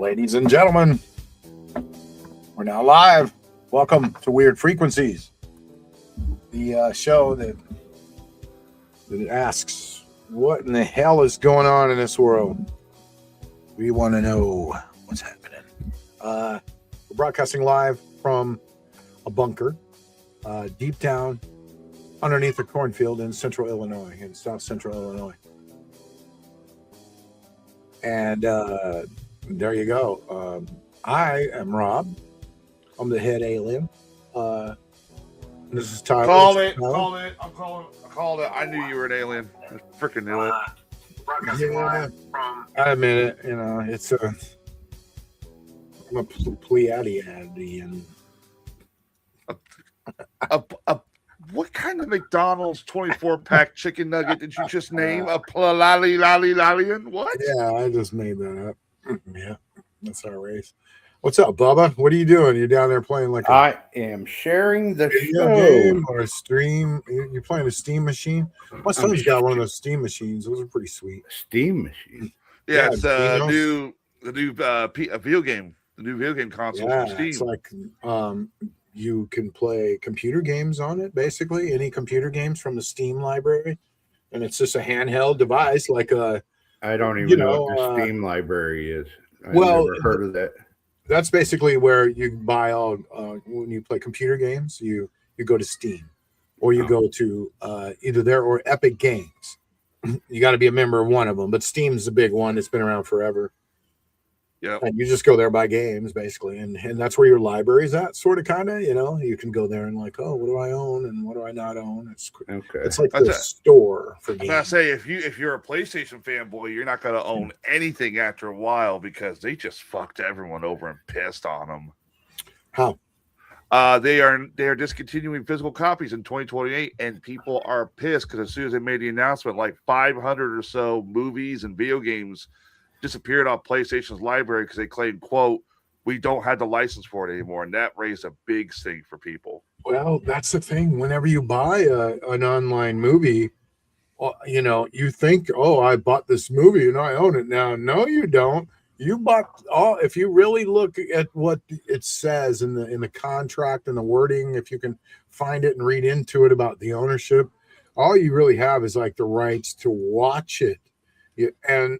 Ladies and gentlemen, we're now live. Welcome to Weird Frequencies, the show that asks what in the hell is going on in this world. We want to know what's happening. We're broadcasting live from a bunker deep down underneath a cornfield in central Illinois, in south central Illinois. And there you go. I am Rob. I'm the head alien. This is Tyler. Called it. I called it. I knew you were an alien. I freaking knew it. I admit it. You know, I'm a Pleiadian. What kind of McDonald's 24-pack chicken nugget did you just name? A Pleiadian? What? Yeah, I just made that up. Yeah, that's our race. What's up, Bubba? What are you doing? You're down there playing like I am sharing the show. Game or a stream. You're playing a Steam machine? My son's got one of those Steam machines. Those are pretty sweet. Steam machine? Yeah, it's the new video game. The new video game console from Steam. It's like you can play computer games on it, basically. Any computer games from the Steam library. And it's just a handheld device like a... I don't even know what the Steam library is. I've never heard of that. That's basically where you buy all when you play computer games. You go to Steam, or you go to either there or Epic Games. You got to be a member of one of them, but Steam's the big one. It's been around forever. Yeah, and you just go there buy games basically, and that's where your library is at, sort of, kind of. You know, you can go there and like, oh, what do I own and what do I not own? It's okay. It's like the store for games. I say if you're a PlayStation fanboy, you're not going to own anything after a while because they just fucked everyone over and pissed on them. How? They are discontinuing physical copies in 2028, and people are pissed because as soon as they made the announcement, like 500 or so movies and video games disappeared off PlayStation's library because they claimed, quote, we don't have the license for it anymore, and that raised a big stink for people. That's the thing. Whenever you buy an online movie, you know, you think, oh, I bought this movie and I own it now. No, you don't. You bought if you really look at what it says in the contract and the wording, if you can find it and read into it about the ownership, all you really have is like the rights to watch it and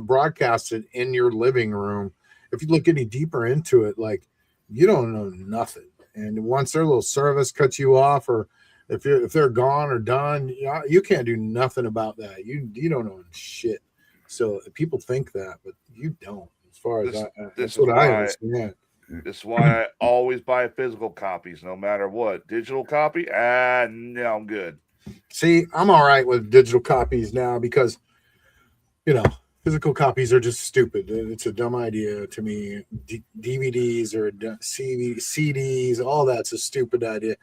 broadcast it in your living room. If you look any deeper into it, like, you don't know nothing. And once their little service cuts you off, or if they're gone or done, you can't do nothing about that. You don't know shit. So people think that, but you don't. As far as that's what I understand. This is why I always buy physical copies, no matter what. Digital copy, no, I'm good. See, I'm all right with digital copies now because, you know, physical copies are just stupid. It's a dumb idea to me. DVDs or CDs, all that's a stupid idea.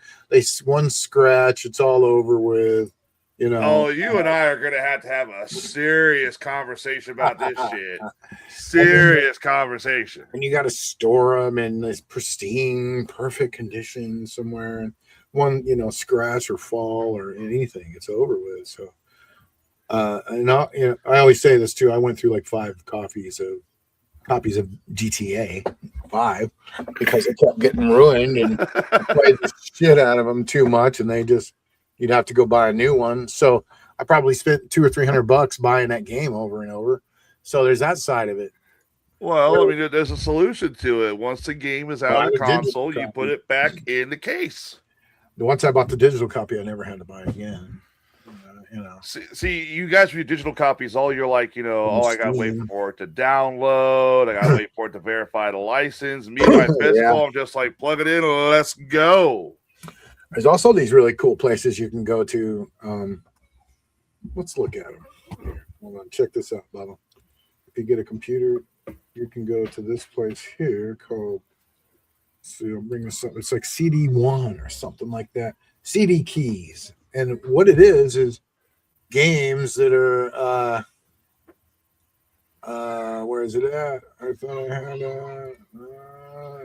One scratch, it's all over with. You know. Oh, you and I are going to have a serious conversation about this shit. Serious conversation. And you got to store them in this pristine, perfect condition somewhere. And one, scratch or fall or anything, it's over with. So. And I always say this too. I went through like 5 copies of GTA 5 because it kept getting ruined and I played the shit out of them too much, and you'd have to go buy a new one. So I probably spent $200 or $300 buying that game over and over. So there's that side of it. Well, I mean, there's a solution to it. Once the game is out of the console, you put it back in the case. Once I bought the digital copy, I never had to buy it again. See, you guys with your digital copies, all you're like, I gotta wait for it to download. I gotta wait for it to verify the license. Me and my physical, I'm just like, plug it in, let's go. There's also these really cool places you can go to. Let's look at them. Here, hold on, check this out, Bubba. If you get a computer, you can go to this place here called. So I'll bring this up. It's like CD1 or something like that. CD keys, and what it is games that are where is it at? I thought I had you're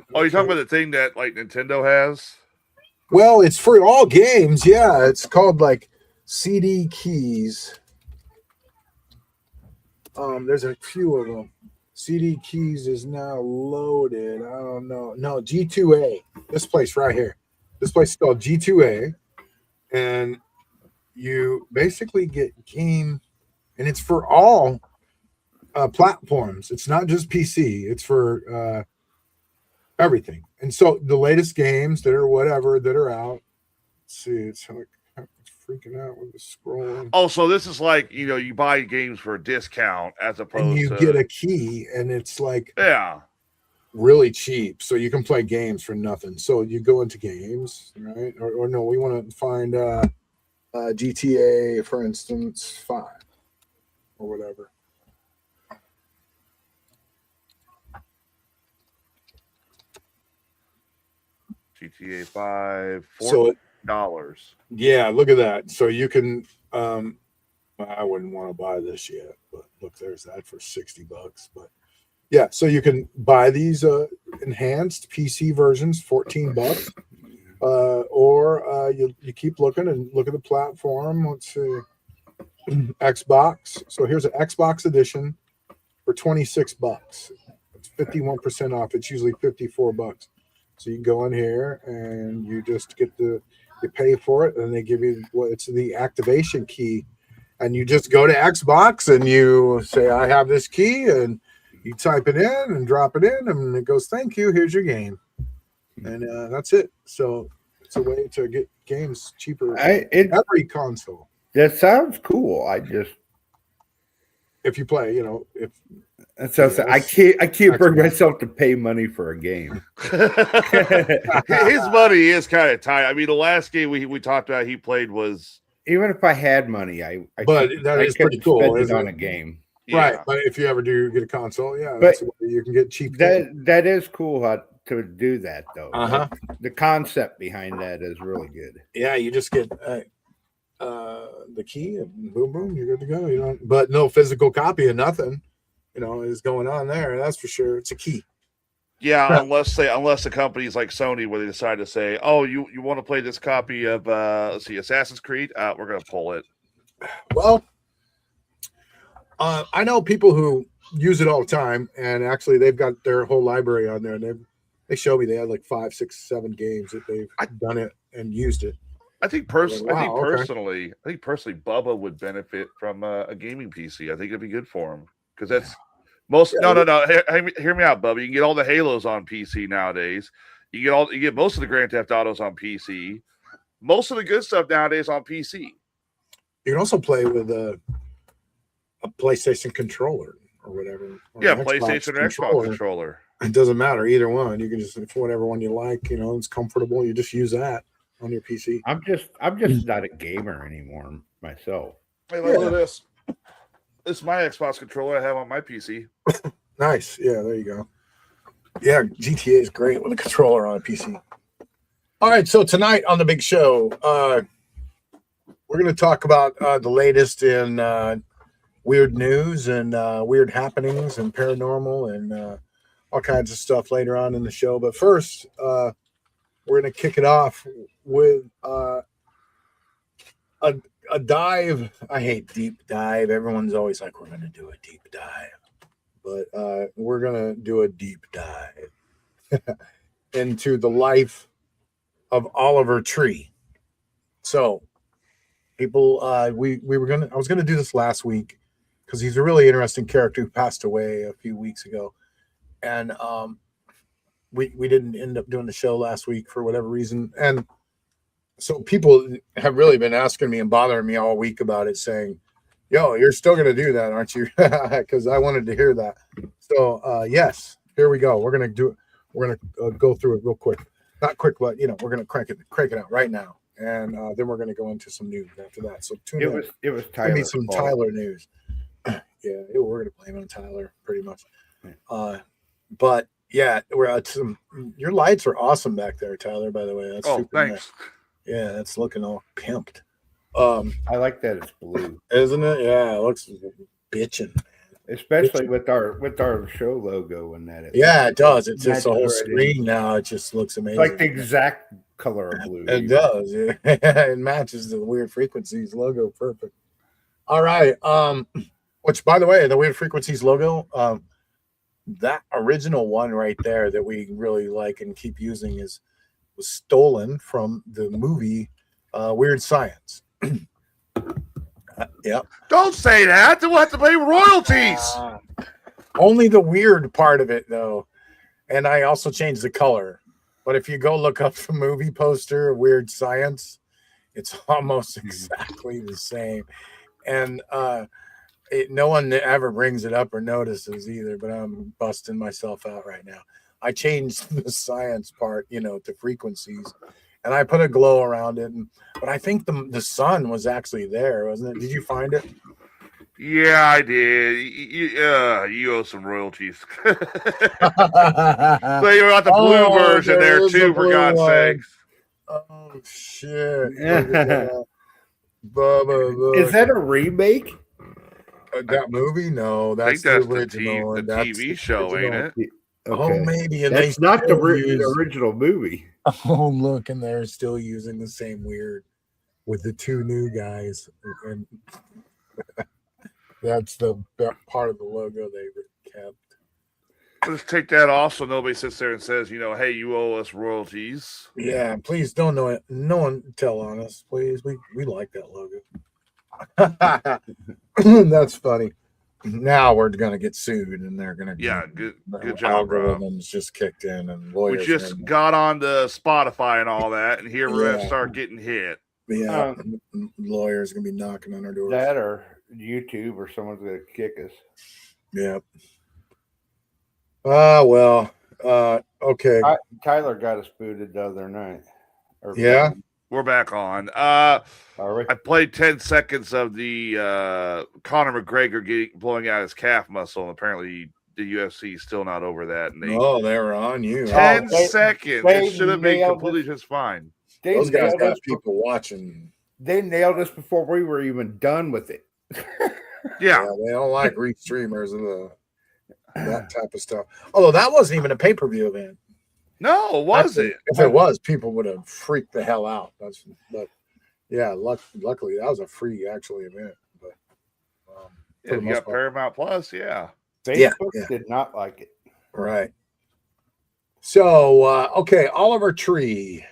talking about the thing that like Nintendo has? Well, it's for all games, yeah. It's called like CD keys. There's a few of them. CD keys is now loaded. I don't know. No, G2A. This place right here. This place is called G2A. And you basically get game, and it's for all platforms. It's not just PC. It's for everything. And so the latest games that are whatever that are out. Let's see. It's like it's freaking out with the scrolling. Oh, so this is like, you buy games for a discount as opposed and you to get a key, and it's like yeah, really cheap, so you can play games for nothing. So you go into games, right? Or no, we want to find GTA, for instance, 5 or whatever. GTA 5, $40. Yeah, look at that. So you can I wouldn't want to buy this yet, but look, there's that for $60. But yeah, so you can buy these enhanced PC versions, $14. Or you keep looking and look at the platform. Let's see. Xbox. So here's an Xbox edition for $26. It's 51% off. It's usually $54. So you can go in here and you just get you pay for it, and they give you it's the activation key. And you just go to Xbox and you say, I have this key, and you type it in and drop it in, and it goes, thank you, here's your game. And that's it. So it's a way to get games cheaper every console. That sounds cool. If you play, if that sounds, yes, I can't bring myself to pay money for a game. His money is kind of tight. I mean, the last game we talked about he played was, even if I had money, but that is pretty cool. Spend it on a game, right? Yeah. But if you ever do get a console, that's where you can get cheap. That is cool to do that, though. Uh-huh. The concept behind that is really good. Yeah, you just get the key and boom, boom, you're good to go. But no physical copy of nothing, is going on there. That's for sure. It's a key. Yeah, unless the companies like Sony, where they decide to say, "Oh, you want to play this copy of Assassin's Creed? We're going to pull it." Well, I know people who use it all the time, and actually they've got their whole library on there, and they show me they had like 5, 6, 7 games that they've done it and used it. I think personally, Bubba would benefit from a gaming PC. I think it'd be good for him because that's. No. Hear me out, Bubba. You can get all the Halos on PC nowadays. You get most of the Grand Theft Autos on PC. Most of the good stuff nowadays on PC. You can also play with a PlayStation controller or whatever. Or PlayStation or Xbox controller. It doesn't matter, either one. You can just whatever one you like. It's comfortable. You just use that on your PC. I'm just not a gamer anymore myself. Hey, look at this. This is my Xbox controller I have on my PC. Nice. Yeah, there you go. Yeah, GTA is great with a controller on a PC. All right, so tonight on the big show, we're going to talk about the latest in weird news and weird happenings and paranormal and all kinds of stuff later on in the show. But first, we're going to kick it off with a dive. I hate deep dive. Everyone's always like, we're going to do a deep dive. But we're going to do a deep dive into the life of Oliver Tree. So, people, I was going to do this last week because he's a really interesting character who passed away a few weeks ago. And we didn't end up doing the show last week for whatever reason. And so people have really been asking me and bothering me all week about it, saying, yo, you're still going to do that, aren't you? Because I wanted to hear that. So, yes, here we go. We're going to do it. We're going to go through it real quick. Not quick, but, we're going to crank it out right now. And then we're going to go into some news after that. So tune in. It was Tyler. Give me some Tyler news. Yeah, we're going to blame it on Tyler pretty much. But, yeah, we're at your lights are awesome back there, Tyler, by the way. That's super thanks. Nice. Yeah, it's looking all pimped. I like that it's blue, isn't it? Yeah, it looks bitching, man. Especially with our show logo and that. It does. It's just a whole screen now. It just looks amazing. It's like the exact color of blue. It does. Yeah. It matches the Weird Frequencies logo perfect. All right. Which, by the way, the Weird Frequencies logo, that original one right there that we really like and keep using was stolen from the movie Weird Science. Yep. Don't say that. We'll have to pay royalties. Only the weird part of it, though. And I also changed the color. But if you go look up the movie poster of Weird Science, it's almost exactly the same. And no one ever brings it up or notices either, but I'm busting myself out right now. I changed the science part, to frequencies, and I put a glow around it. But I think the sun was actually there, wasn't it? Did you find it? Yeah, I did. You owe some royalties. So you got the blue version there too, for God's sakes. Oh shit! Is that a remake? That movie? No, that's the original. The TV show, ain't it? Okay. Oh, maybe. And that's not the original movie. Oh, look, and they're still using the same weird with the two new guys, and that's the part of the logo they kept. Let's take that off so nobody sits there and says, hey, you owe us royalties. Yeah, please don't know it. No one tell on us, please. We like that logo. That's funny. Now we're gonna get sued, and they're gonna good job, bro. Algorithms just kicked in, and lawyers. We just got on to Spotify and all that, and here we're gonna start getting hit. Yeah, lawyers gonna be knocking on our doors. That or YouTube, or someone's gonna kick us. Yeah. Well. Okay. Tyler got us booted the other night. Yeah. We're back on. Are we? I played 10 seconds of the Conor McGregor blowing out his calf muscle, and apparently the UFC is still not over that. And they were on you. 10 seconds. It should have been completely just fine. Those guys got people watching. They nailed us before we were even done with it. Yeah. They don't like streamers and that type of stuff. Although that wasn't even a pay-per-view event. No, was it? If it was, people would have freaked the hell out. But yeah, luckily that was a free actually event. But you got Paramount Plus, yeah. Facebook did not like it. Right. So okay, Oliver Tree.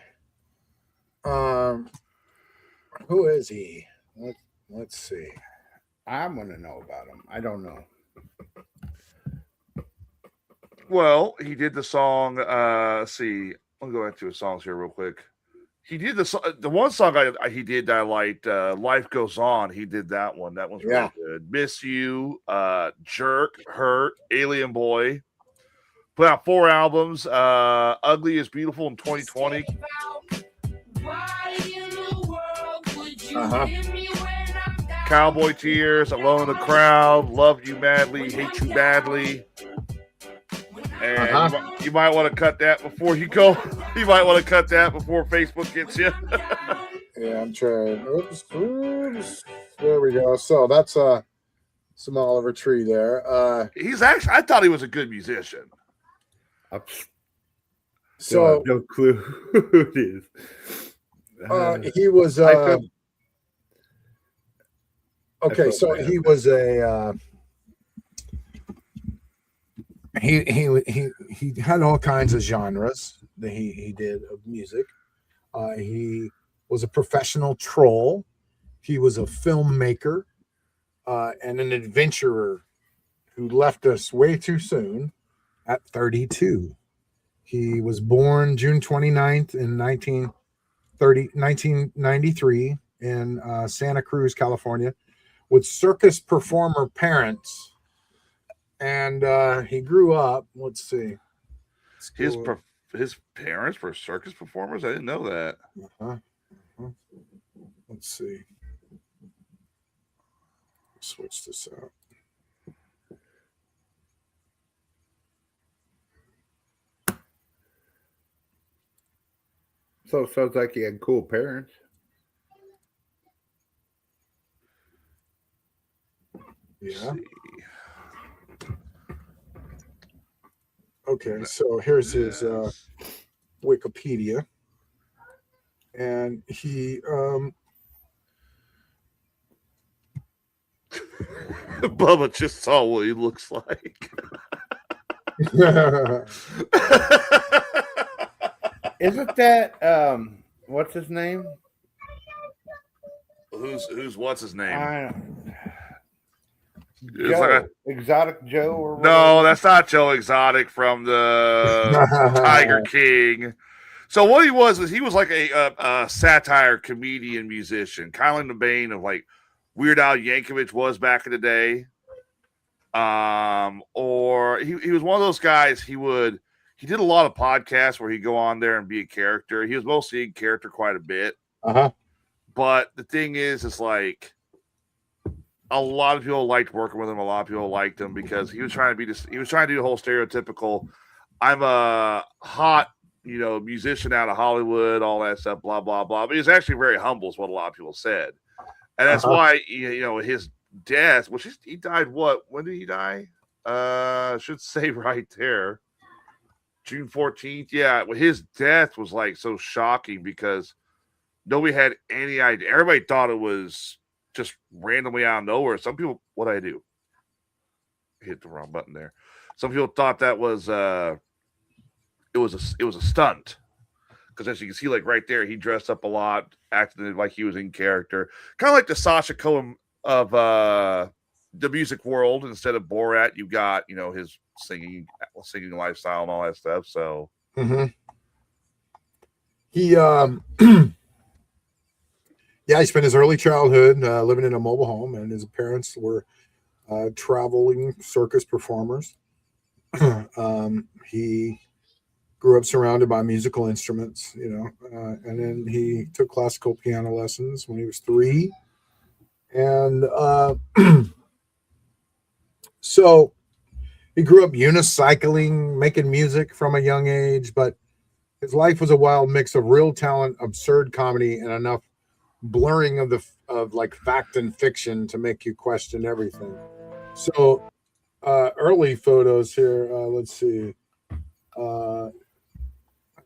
Who is he? Let's see. I'm gonna know about him. I don't know. Well, he did the song. Let's see. I'll go into his songs here real quick. He did the one song he did that I liked. Life Goes On. He did that one. That one's really good. Miss You, Jerk, Hurt, Alien Boy. Put out 4 albums. Ugly is Beautiful in 2020. Cowboy Tears, Alone in the Crowd, Love You Madly, Hate You Badly. And you might want to cut that before you go. You might want to cut that before Facebook gets you. Yeah, I'm trying. Oops. There we go. So that's some Oliver Tree there. He's actually, I thought he was a good musician. So no clue who it is. He was okay. So he was a. He had all kinds of genres that he did of music. He was a professional troll. He was a filmmaker and an adventurer who left us way too soon at 32. He was born June 29th in 1993 in Santa Cruz, California, with circus performer parents. And he grew up. Let's see. His parents were circus performers. I didn't know that. Let's see. Switch this out. So it sounds like he had cool parents. Yeah. Okay, so here's his Wikipedia, and he Bubba just saw what he looks like. Isn't that what's his name? Who's what's his name? Joe, like Exotic Joe, or whatever. No, that's not Joe Exotic from the Tiger King. So what he was like a satire comedian musician, kind of in the vein of like Weird Al Yankovic was back in the day. Or he was one of those guys. He did a lot of podcasts where he'd go on there and be a character. He was mostly in character quite a bit. But the thing is like a lot of people liked working with him. A lot of people liked him because he was trying to do the whole stereotypical, I'm a hot, musician out of Hollywood, all that stuff, blah, blah, blah. But he's actually very humble is what a lot of people said. And that's why, his death, which he died when did he die? Should say right there. June 14th. Yeah, well, his death was like so shocking because nobody had any idea. Everybody thought it was just randomly out of nowhere. Some people, what I do? Hit the wrong button there. Some people thought that was it was a stunt. Because as you can see, like right there, he dressed up a lot, acted like he was in character. Kind of like the Sasha Cohen of the music world. Instead of Borat, you got, his singing lifestyle and all that stuff. So he he spent his early childhood living in a mobile home, and his parents were traveling circus performers. He grew up surrounded by musical instruments, and then he took classical piano lessons when he was 3. And so he grew up unicycling, making music from a young age, but his life was a wild mix of real talent, absurd comedy, and enough blurring of like fact and fiction to make you question everything. So early photos here, let's see. I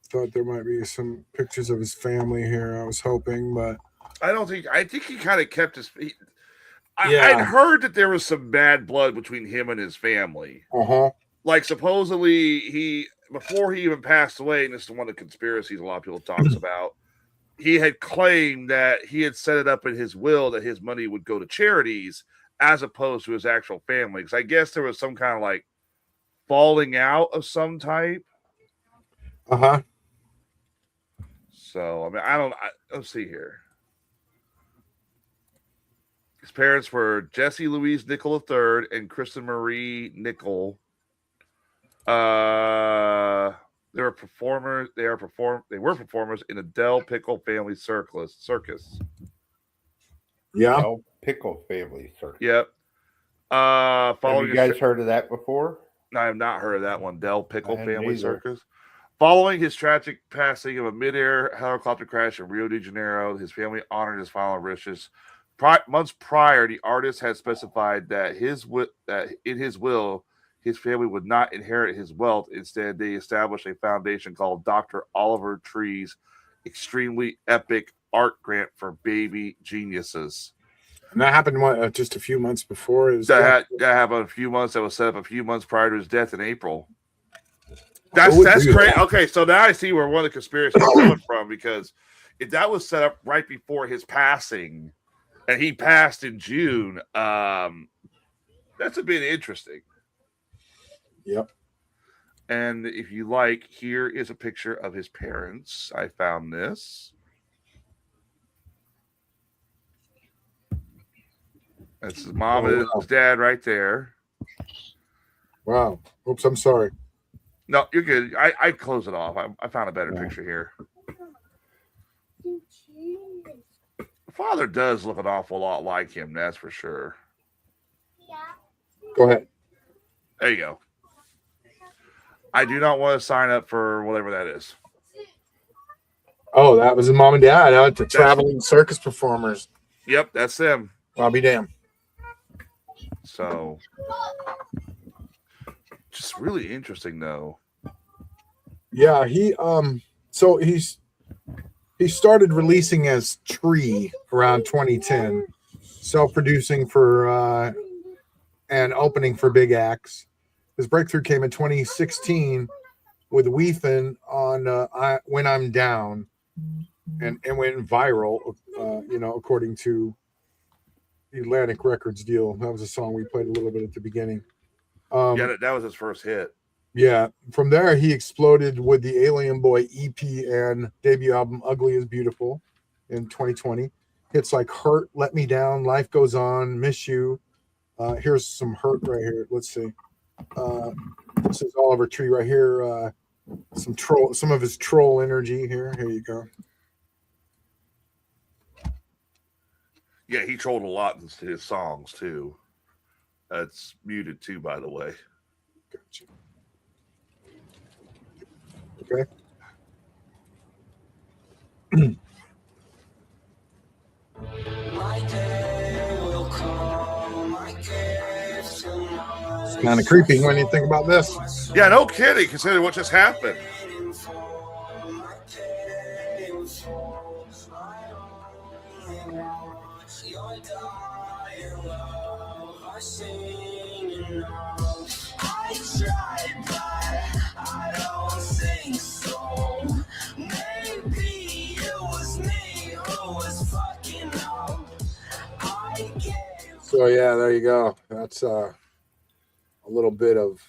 thought there might be some pictures of his family here. I was hoping, but I think he kind of kept his feet. I'd heard that there was some bad blood between him and his family. Like supposedly before he even passed away, and this is one of the conspiracies a lot of people talks about, he had claimed that he had set it up in his will that his money would go to charities as opposed to his actual family. Because I guess there was some kind of like falling out of some type. So, I mean, let's see here. His parents were Jesse Louise Nickel III and Kristen Marie Nickel. They were performers in the Del Pickle family circus. Yeah. Del Pickle family circus. Yep. Have you guys heard of that before? I have not heard of that one. Del Pickle family circus. Following his tragic passing of a mid-air helicopter crash in Rio de Janeiro, his family honored his final wishes. Months prior, the artist had specified that in his will, his family would not inherit his wealth. Instead, they established a foundation called Dr. Oliver Tree's Extremely Epic Art Grant for Baby Geniuses. And that happened just a few months before his death? That happened a few months. That was set up a few months prior to his death in April. That's great. Okay, so now I see where one of the conspiracies is coming from, because if that was set up right before his passing, and he passed in June, that's a bit interesting. Yep. And if you like, here is a picture of his parents. I found this. That's his mom and his dad right there. Wow. Oops, I'm sorry. No, you're good. I close it off. I found a better picture here. Father does look an awful lot like him, that's for sure. Go ahead. There you go. I do not want to sign up for whatever that is. Oh, that was his mom and dad out to traveling circus performers. Yep, that's them. I'll be damned. So, just really interesting, though. Yeah, he started releasing as Tree around 2010, self-producing for and opening for big acts. His breakthrough came in 2016 with Weethan on When I'm Down, and went viral, according to the Atlantic Records deal. That was a song we played a little bit at the beginning. That was his first hit. Yeah. From there, he exploded with the Alien Boy EP and debut album Ugly is Beautiful in 2020. Hits like Hurt, Let Me Down, Life Goes On, Miss You. Here's some Hurt right here. Let's see. This is Oliver Tree right here. Some of his troll energy here. Here you go. Yeah, he trolled a lot in his songs too. That's muted too, by the way. Gotcha. Okay. It's kind of creepy when you think about this. Yeah, no kidding, considering what just happened. So yeah, there you go. That's a little bit of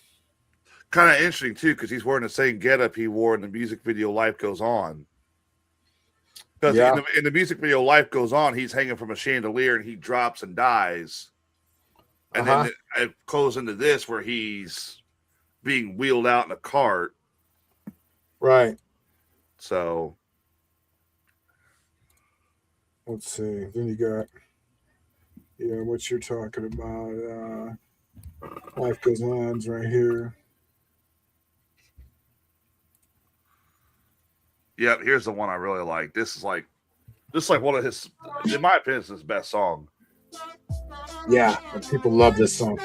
kind of interesting too, because he's wearing the same getup he wore in the music video "Life Goes On." Because in the music video "Life Goes On," he's hanging from a chandelier and he drops and dies, and then it goes into this where he's being wheeled out in a cart. Right. So let's see. Then you got what you're talking about. Life Goes On's right here. Yep, here's the one I really like. This is like one of his, in my opinion, it's his best song. Yeah, people love this song.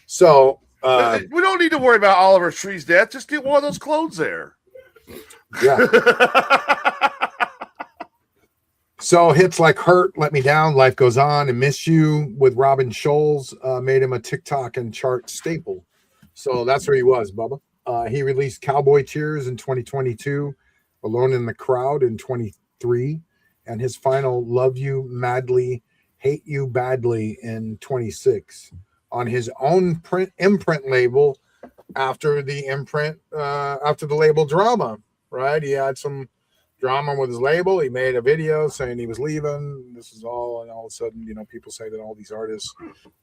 So we don't need to worry about Oliver Tree's death. Just get one of those clothes there. Yeah. So hits like Hurt, Let Me Down, Life Goes On, and Miss You with Robin Scholes made him a TikTok and chart staple. So that's where he was, Bubba. He released Cowboy Tears in 2022, Alone in the Crowd in 23, and his final Love You Madly, Hate You Badly in 26. On his own imprint label after the label drama, right? He had some drama with his label. He made a video saying he was leaving. This is all, and all of a sudden, people say that all these artists,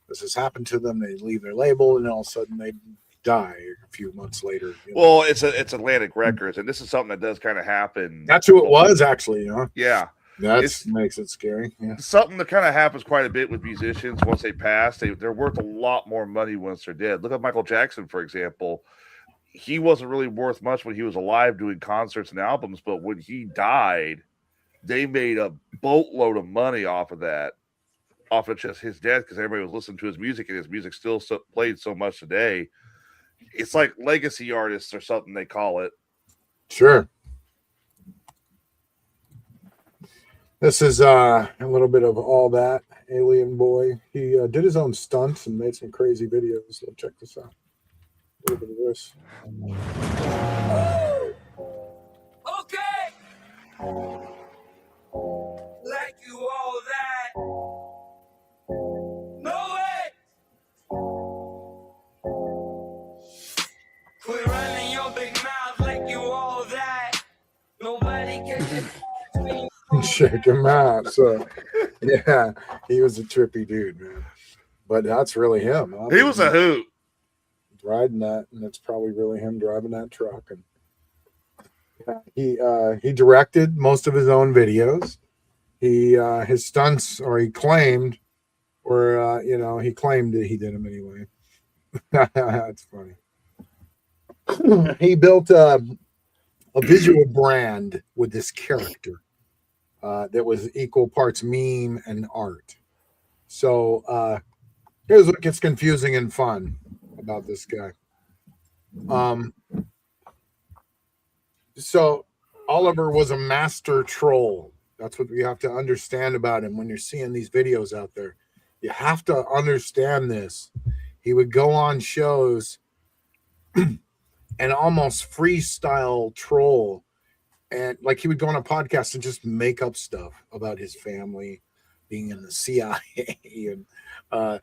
this has happened to them. They leave their label, and all of a sudden they die a few months later. Well, it's Atlantic Records, and this is something that does kind of happen. That's who it was, actually. Yeah. That makes it scary. Yeah. Something that kind of happens quite a bit with musicians once they pass. They're worth a lot more money once they're dead. Look at Michael Jackson, for example. He wasn't really worth much when he was alive doing concerts and albums, but when he died, they made a boatload of money off of that, off of just his death, because everybody was listening to his music, and his music still played so much today. It's like legacy artists or something they call it. Sure. This is a little bit of all that. Alien Boy. He did his own stunts and made some crazy videos. So check this out. A little bit of this. Okay. Like you all that. No way. Quit running your big mouth like you all that. Nobody can. Check him out. So, yeah, he was a trippy dude, man. But that's really him. He was a hoot. Riding that, and it's probably really him driving that truck. And he directed most of his own videos. His stunts, or he claimed that he did them anyway. That's funny. He built a visual brand with this character. That was equal parts meme and art. So Here's what gets confusing and fun about this guy. So Oliver was a master troll. That's what you have to understand about him when you're seeing these videos out there. You have to understand this. He would go on shows and almost freestyle troll. And like he would go on a podcast and just make up stuff about his family being in the CIA. And I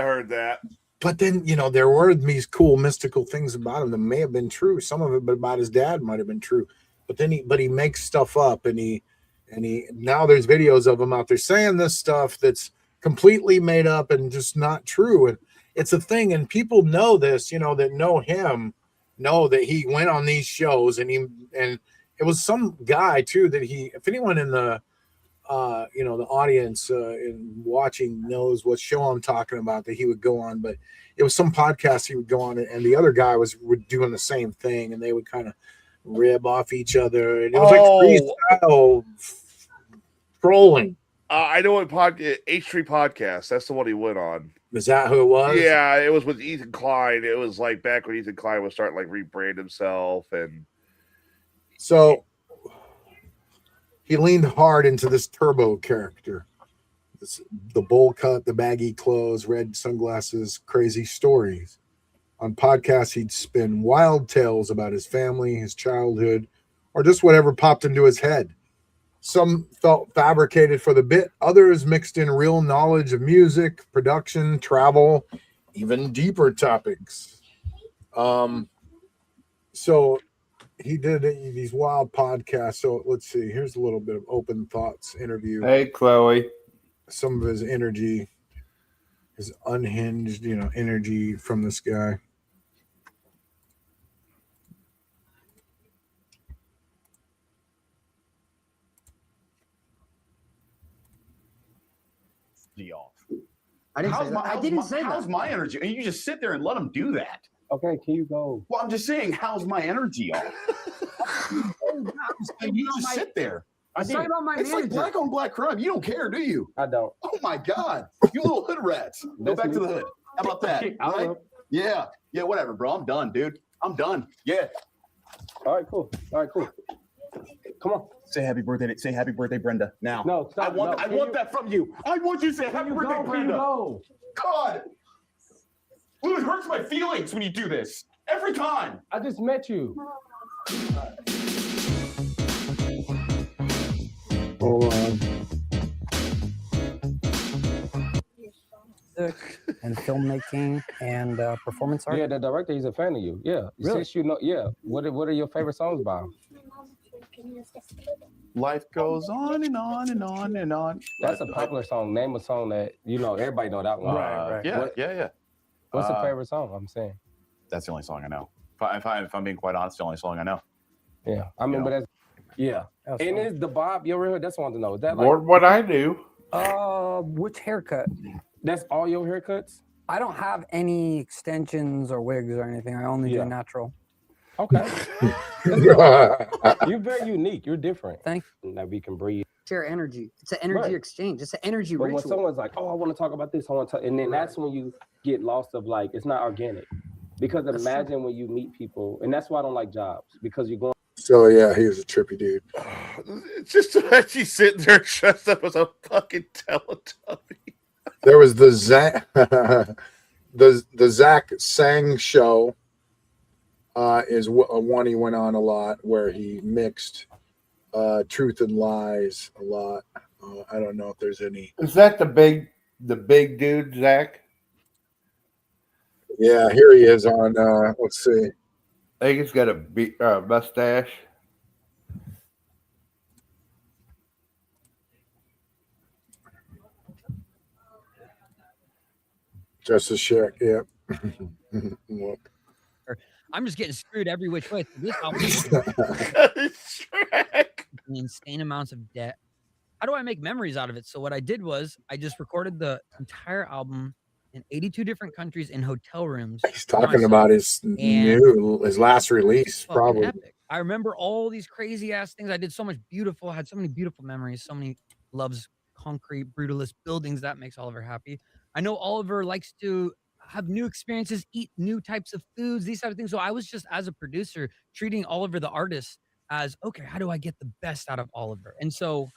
heard that. But then, you know, there were these cool mystical things about him that may have been true. Some of it, but about his dad might have been true. But then he makes stuff up, and he now there's videos of him out there saying this stuff that's completely made up and just not true. And it's a thing, and people know this, you know, that know him, know that he went on these shows, and it was some guy too that if anyone in the the audience and watching knows what show I'm talking about, that he would go on, but it was some podcast he would go on, and the other guy was doing the same thing, and they would kind of rib off each other, and it was like freestyle trolling. I know what H3 podcast. That's the one he went on. Is that who it was? Yeah, it was with Ethan Klein. It was like back when Ethan Klein was starting like rebrand himself, and so he leaned hard into this Turbo character. The bowl cut, the baggy clothes, red sunglasses, crazy stories. On podcasts, he'd spin wild tales about his family, his childhood, or just whatever popped into his head. Some felt fabricated for the bit. Others mixed in real knowledge of music, production, travel, even deeper topics. So he did these wild podcasts. So let's see. Here's a little bit of Open Thoughts interview. Hey, Chloe. Some of his energy, his unhinged, energy from this guy. Off. I didn't say that. How's my energy? And you just sit there and let him do that. Okay, can you go? Well, I'm just saying, how's my energy off? You just sit there. It's like black on black crime. You don't care, do you? I don't. Oh my God. You little hood rats. Go back to the hood. How about that? Right? Yeah. Yeah, whatever, bro. I'm done, dude. I'm done. Yeah. All right, cool. Come on. Say happy birthday, Brenda. Now. No, stop. I want that from you. I want you to say happy birthday, Brenda. God. Well, it hurts my feelings when you do this. Every time. I just met you. Hold on. And filmmaking and performance art. Yeah, the director, he's a fan of you. Yeah. Really? Since you know, yeah. What are your favorite songs by him? Life goes on and on and on and on. That's a popular song. Name a song that, everybody know that one. Right. Yeah. What's the favorite song? I'm saying. That's the only song I know. If I'm being quite honest, the only song I know. Yeah. I mean, but that's, yeah. And is the bob, you ever heard? That's what I want to know. Is that More what I do. Which haircut? That's all your haircuts? I don't have any extensions or wigs or anything. I only do natural. Okay. You're very unique. You're different. Thank you. That we can breathe. Share energy. It's an energy exchange. It's an energy ritual. When someone's like, "Oh, I want to talk about this," and then that's when you get lost of like, it's not organic. Because imagine when you meet people, and that's why I don't like jobs, because you're going. So yeah, he was a trippy dude. It's just that she's sitting there dressed up as a fucking Teletubby. There was the Zach Sang show. Is one he went on a lot, where he mixed truth and lies a lot. I don't know if there's any. Is that the big dude, Zach? Yeah, here he is on. Let's see. I think he's got a mustache. Justice Shrek, yeah. Look. I'm just getting screwed every which way. This album insane amounts of debt. How do I make memories out of it? So what I did was I just recorded the entire album in 82 different countries in hotel rooms. He's talking about his last release, probably. Epic. I remember all these crazy ass things. I did so much beautiful, had so many beautiful memories, so many loves, concrete, brutalist buildings. That makes Oliver happy. I know Oliver likes to have new experiences, eat new types of foods, these type of things. So I was just, as a producer, treating Oliver the artist as, okay, how do I get the best out of Oliver? And so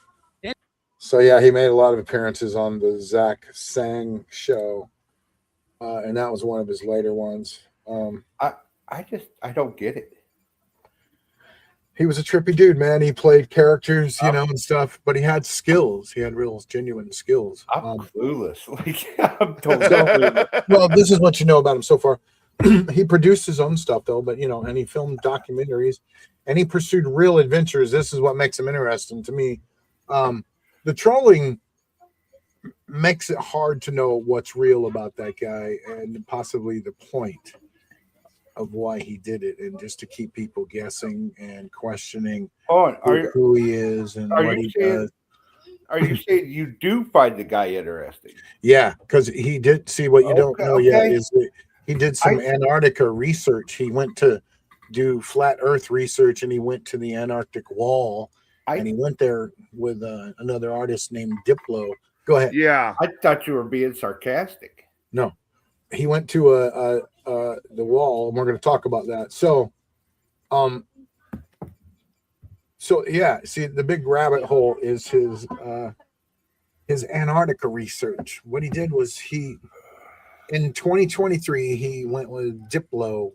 yeah, he made a lot of appearances on the Zach Sang show, and that was one of his later ones. I don't get it. He was a trippy dude, man. He played characters, and stuff, but he had skills. He had real, genuine skills. I'm clueless. Like, I'm totally well, this is what you know about him so far. He produced his own stuff, though, but and he filmed documentaries, and he pursued real adventures. This is what makes him interesting to me. The trolling makes it hard to know what's real about that guy, and possibly the point of why he did it, and just to keep people guessing and questioning who he is and what he does. Are you saying you do find the guy interesting? Yeah, because he did see what you don't know yet is that he did some Antarctica research. He went to do flat Earth research, and he went to the Antarctic wall, and he went there with another artist named Diplo. Go ahead. Yeah, I thought you were being sarcastic. No, he went to the wall, and we're going to talk about that. So yeah, see, the big rabbit hole is his Antarctica research. What he did was in 2023 he went with Diplo,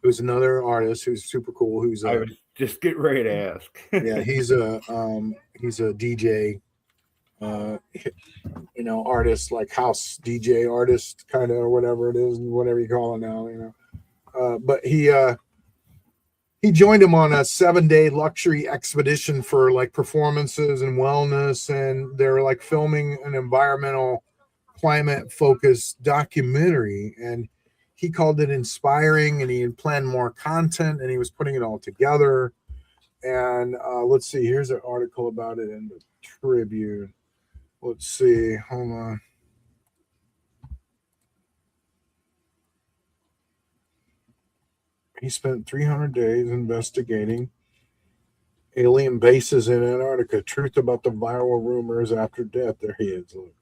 who's another artist who's super cool. I was just getting ready to ask. Yeah, he's a DJ, artist, like house DJ artist, kind of, or whatever it is, whatever you call it now, but he joined him on a 7-day luxury expedition for like performances and wellness, and they're like filming an environmental, climate focused documentary, and he called it inspiring, and he had planned more content, and he was putting it all together. And let's see, here's an article about it in the Tribune. Let's see, hold on. He spent 300 days investigating alien bases in Antarctica. Truth about the viral rumors after death. There he is. Look.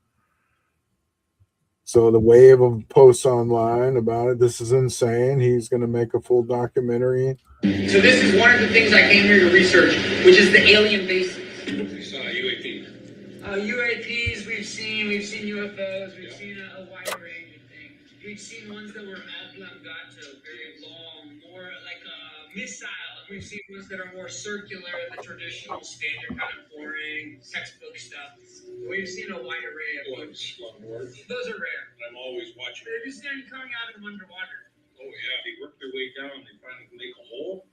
So the wave of posts online about it. This is insane. He's going to make a full documentary. So this is one of the things I came here to research, which is the alien bases. We saw UAPs. UAPs, we've seen UFOs, we've seen a wide range of things. We've seen ones that were oblongato, very long, more like a missile. We've seen ones that are more circular, the traditional, standard kind of boring textbook stuff. We've seen a wide array of those. Those are rare. I'm always watching. They're just coming out of them underwater. Oh yeah, they work their way down. They finally make a hole.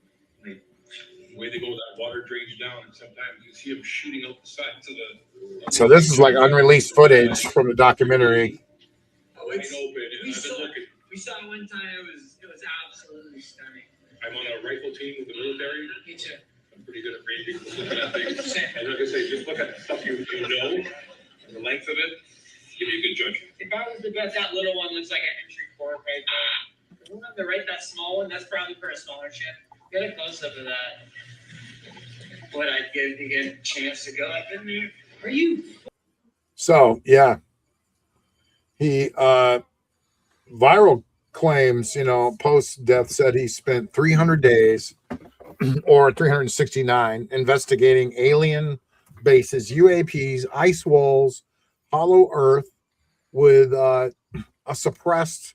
The way they go, that water drains down, and sometimes you see them shooting out the sides of the. So this is like unreleased footage from the documentary. Oh, it's open. We saw it one time. It was absolutely stunning. I'm on a rifle team with the military. Me too. I'm pretty good at ranging, looking at things. And like I say, just look at the stuff you know, and the length of it, give you a good judgment. If I was to bet, that little one looks like an entry port right there. The one on the right, that small one, that's probably for a smaller ship. Get a close up of that. What I'd give to get a chance to go up in there. Are you? So yeah, he viral claims, post death said he spent 300 days or 369 investigating alien bases, UAPs, ice walls, hollow earth, with a suppressed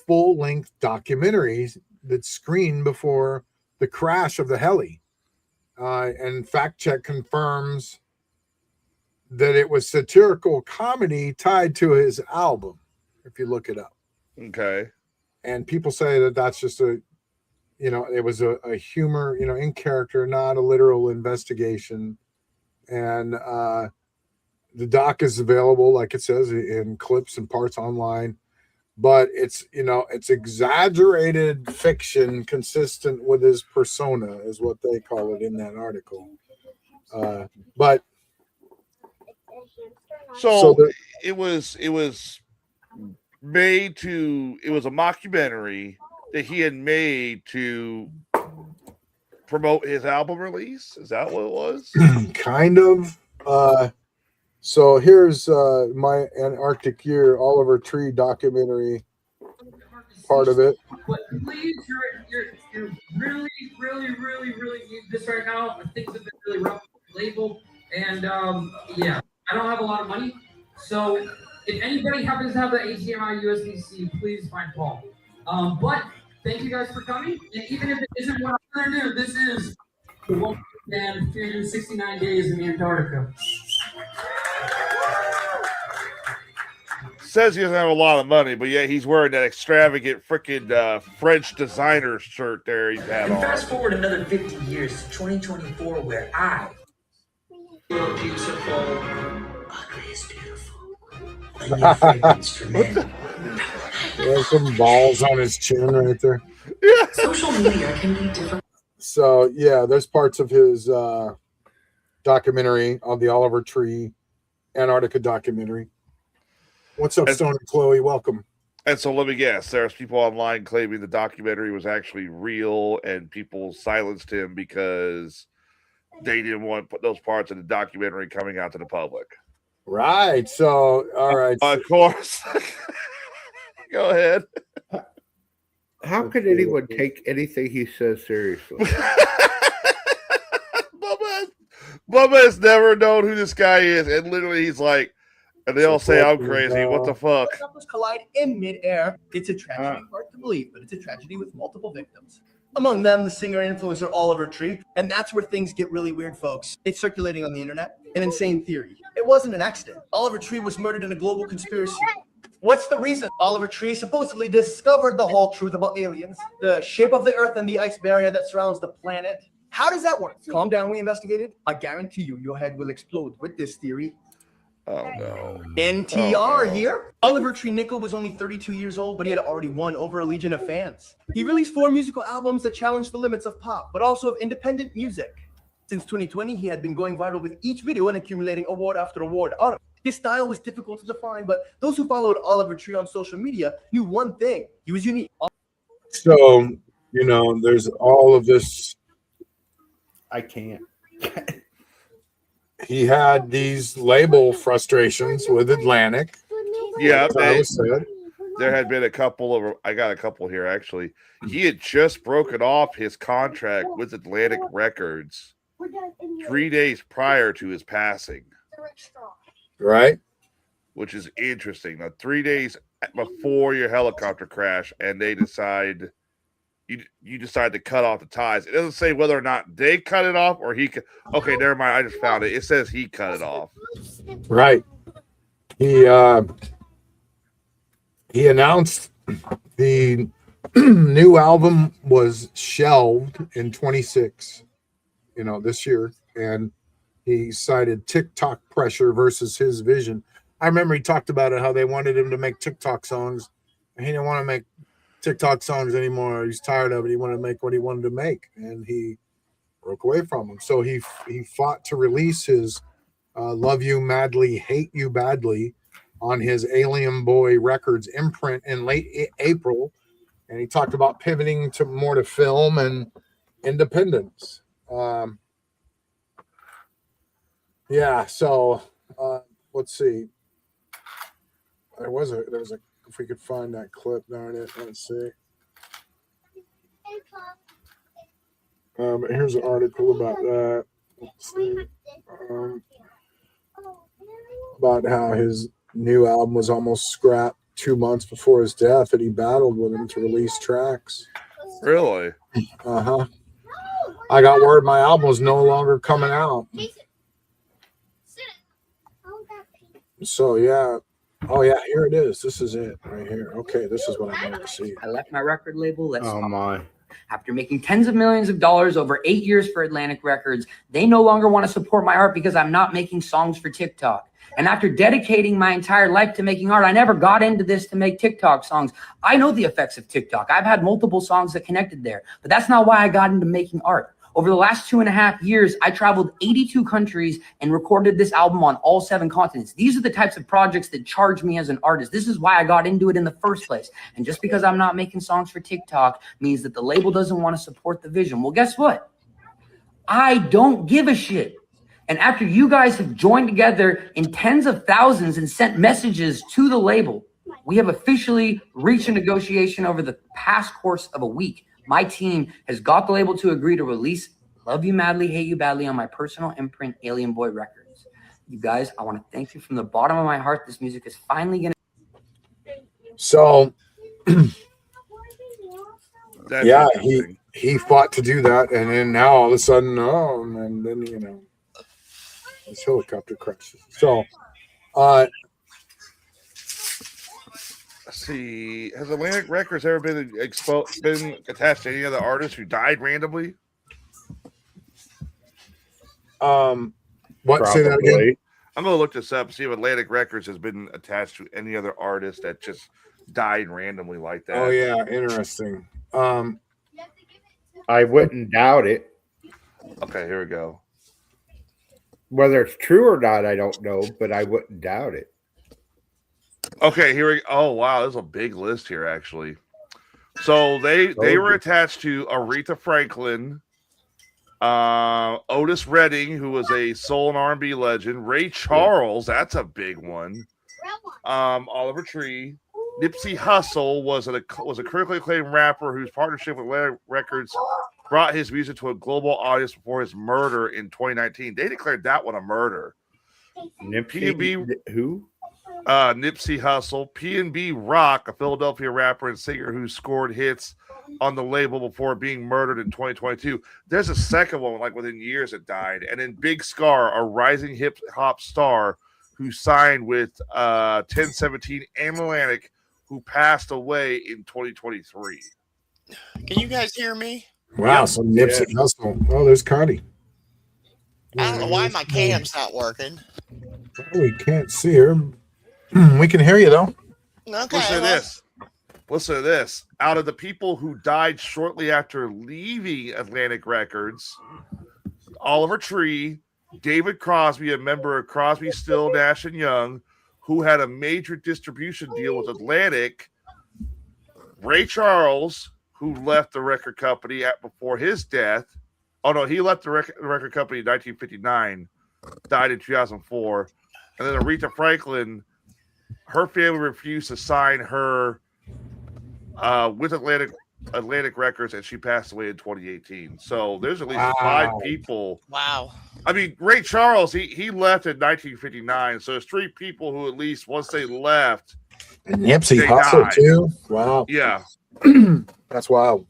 full-length documentary that screened before the crash of the heli. And fact check confirms that it was satirical comedy tied to his album, if you look it up. Okay. And people say that that's just it was a humor, in character, not a literal investigation. And the doc is available, like it says, in clips and parts online. But it's exaggerated fiction consistent with his persona, is what they call it in that article. But so it was made to, it was a mockumentary that he had made to promote his album release. Is that what it was? Kind of. So here's my Antarctic Year Oliver Tree documentary. Part of it. But please, you're really need this right now. Things have been really rough with the label, and yeah, I don't have a lot of money, so if anybody happens to have the HDMI USB-C, please find Paul. But thank you guys for coming, and even if it isn't what I'm gonna do, this is the 369 days in Antarctica. Says he doesn't have a lot of money, but yeah, he's wearing that extravagant freaking French designer shirt there he's had And on. fast forward another 50 years to 2024, where I, you're beautiful, ugly is beautiful, and your fragrance for men. There's some balls on his chin right there. Yeah. Social media can be different. So yeah, there's parts of his documentary of the Oliver Tree Antarctica documentary. What's up, Stone and Chloe? Welcome. And so let me guess, there's people online claiming the documentary was actually real and people silenced him because they didn't want to put those parts of the documentary coming out to the public. Right. So, all right. Of course. Go ahead. How could anyone take anything he says seriously? Bubba has never known who this guy is, and literally he's like, and they all say I'm crazy. What the fuck? Couples collide in midair. It's a tragedy, hard to believe, but it's a tragedy with multiple victims. Among them, the singer and influencer Oliver Tree. And that's where things get really weird, folks. It's circulating on the internet. An insane theory. It wasn't an accident. Oliver Tree was murdered in a global conspiracy. What's the reason? Oliver Tree supposedly discovered the whole truth about aliens, the shape of the Earth and the ice barrier that surrounds the planet. How does that work? Calm down, we investigated. I guarantee you, your head will explode with this theory. Oh no. NTR here. Oliver Tree Nickel was only 32 years old, but he had already won over a legion of fans. He released 4 musical albums that challenged the limits of pop, but also of independent music. Since 2020, he had been going viral with each video and accumulating award after award. His style was difficult to define, but those who followed Oliver Tree on social media knew one thing: he was unique. So, you know, there's all of this. I can't. He had these label frustrations with Atlantic. Yeah, said. There had been a couple of. I got a couple here actually. He had just broken off his contract with Atlantic Records 3 days prior to his passing. Right. Which is interesting. Now, 3 days before your helicopter crash, and they decide you decide to cut off the ties. It doesn't say whether or not they cut it off or he. Okay, never mind. I just found it. It says he cut it off. Right. He announced the new album was shelved in 26, this year, and he cited TikTok pressure versus his vision. I remember he talked about it, how they wanted him to make TikTok songs, and he didn't want to make TikTok songs anymore. He's tired of it. He wanted to make what he wanted to make, and he broke away from them. So he fought to release his Love You Madly, Hate You Badly on his Alien Boy Records imprint in late April, and he talked about pivoting to more to film and independence. So let's see. There was a if we could find that clip, darn it. Let's see. Here's an article about that. Let's see. About how his new album was almost scrapped 2 months before his death, and he battled with him to release tracks. Really? Uh-huh. I got word my album was no longer coming out. So, yeah. Oh, yeah, here it is. This is it right here. Okay, this is what I wanted to see. I left my record label. My. After making tens of millions of dollars over 8 years for Atlantic Records, they no longer want to support my art because I'm not making songs for TikTok. And after dedicating my entire life to making art, I never got into this to make TikTok songs. I know the effects of TikTok. I've had multiple songs that connected there, but that's not why I got into making art. Over the last 2.5 years, I traveled 82 countries and recorded this album on all 7 continents. These are the types of projects that charge me as an artist. This is why I got into it in the first place. And just because I'm not making songs for TikTok means that the label doesn't want to support the vision. Well, guess what? I don't give a shit. And after you guys have joined together in tens of thousands and sent messages to the label, we have officially reached a negotiation over the past course of a week. My team has got the label to agree to release Love You Madly, Hate You Badly on my personal imprint, Alien Boy Records. You guys, I want to thank you from the bottom of my heart. This music is finally going to... So, yeah, he fought to do that, and then now all of a sudden, and then, you know, this helicopter crashes. So, let's see. Has Atlantic Records ever been attached to any other artist who died randomly? What? Say that again. I'm gonna look this up and see if Atlantic Records has been attached to any other artist that just died randomly like that. Oh yeah, interesting. I wouldn't doubt it. Okay, here we go. Whether it's true or not, I don't know, but I wouldn't doubt it. Okay, here we go. Oh wow, there's a big list here actually. So they were attached to Aretha Franklin, Otis Redding, who was a soul and R&B legend, Ray Charles, that's a big one. Oliver Tree, Nipsey Hussle was a critically acclaimed rapper whose partnership with Atlantic Records brought his music to a global audience before his murder in 2019. They declared that one a murder. Nipsey, who? Nipsey Hussle, P&B Rock, a Philadelphia rapper and singer who scored hits on the label before being murdered in 2022. There's a second one, like within years, that died. And then Big Scar, a rising hip hop star who signed with 1017 and Atlantic, who passed away in 2023. Can you guys hear me? Wow, so Nipsey Hussle. Oh, there's Cardi. I don't know why my cam's not working. We can't see her. We can hear you though. Okay. Listen to this. Out of the people who died shortly after leaving Atlantic Records, Oliver Tree, David Crosby, a member of Crosby, Still, Nash and Young, who had a major distribution deal with Atlantic, Ray Charles, who left the record company before his death. Oh no, he left the record company in 1959, died in 2004, and then Aretha Franklin. Her family refused to sign her with Atlantic Records, and she passed away in 2018. So there's at least 5 people. Wow. I mean, Ray Charles, he left in 1959. So there's 3 people who at least once they left, and Nipsey Hussle too. Wow. Yeah. That's wild.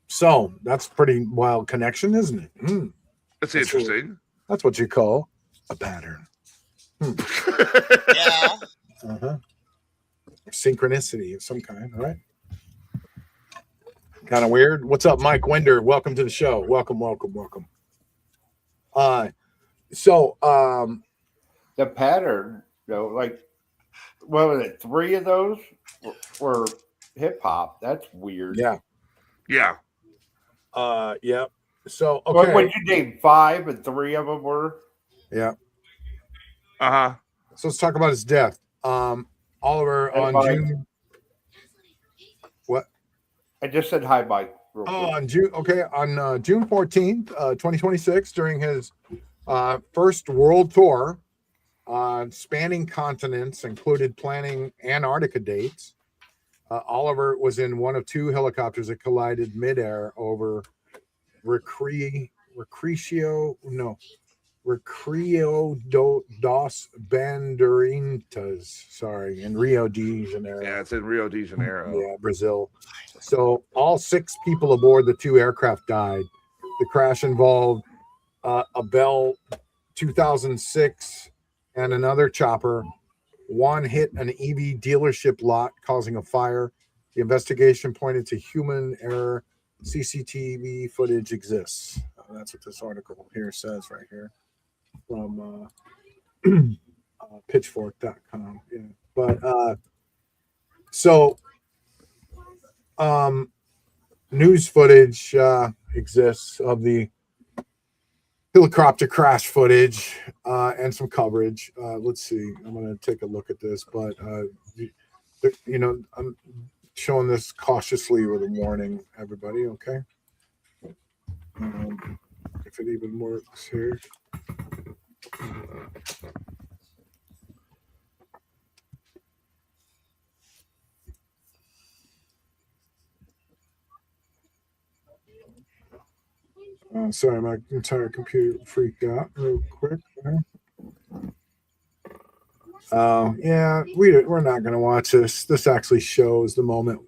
So that's pretty wild connection, isn't it? That's interesting. That's what you call a pattern. Yeah. Synchronicity of some kind, right? Kind of weird. What's up, Mike Winder? Welcome to the show. Welcome. So the pattern, though, like, what was it? 3 of those were hip hop. That's weird. Yeah. Yeah. Yeah. So okay. When you name 5 and 3 of them were. Yeah. So let's talk about his death. Oliver on June. What? I just said hi, Mike. On June. Okay, on June 14th, 2026, during his first world tour, spanning continents, included planning Antarctica dates. Oliver was in one of 2 helicopters that collided midair over Recreo dos Bandeirantes, in Rio de Janeiro. Yeah, it's in Rio de Janeiro. Yeah, Brazil. So all 6 people aboard the 2 aircraft died. The crash involved a Bell 2006 and another chopper. One hit an EV dealership lot, causing a fire. The investigation pointed to human error. CCTV footage exists. That's what this article here says right here from pitchfork.com. Yeah. But news footage exists of the helicopter crash footage and some coverage. Let's see. I'm going to take a look at this, but I'm showing this cautiously with a warning, everybody. Okay. If if it even works here. Sorry, my entire computer freaked out real quick. Yeah, we're not going to watch this. This actually shows the moment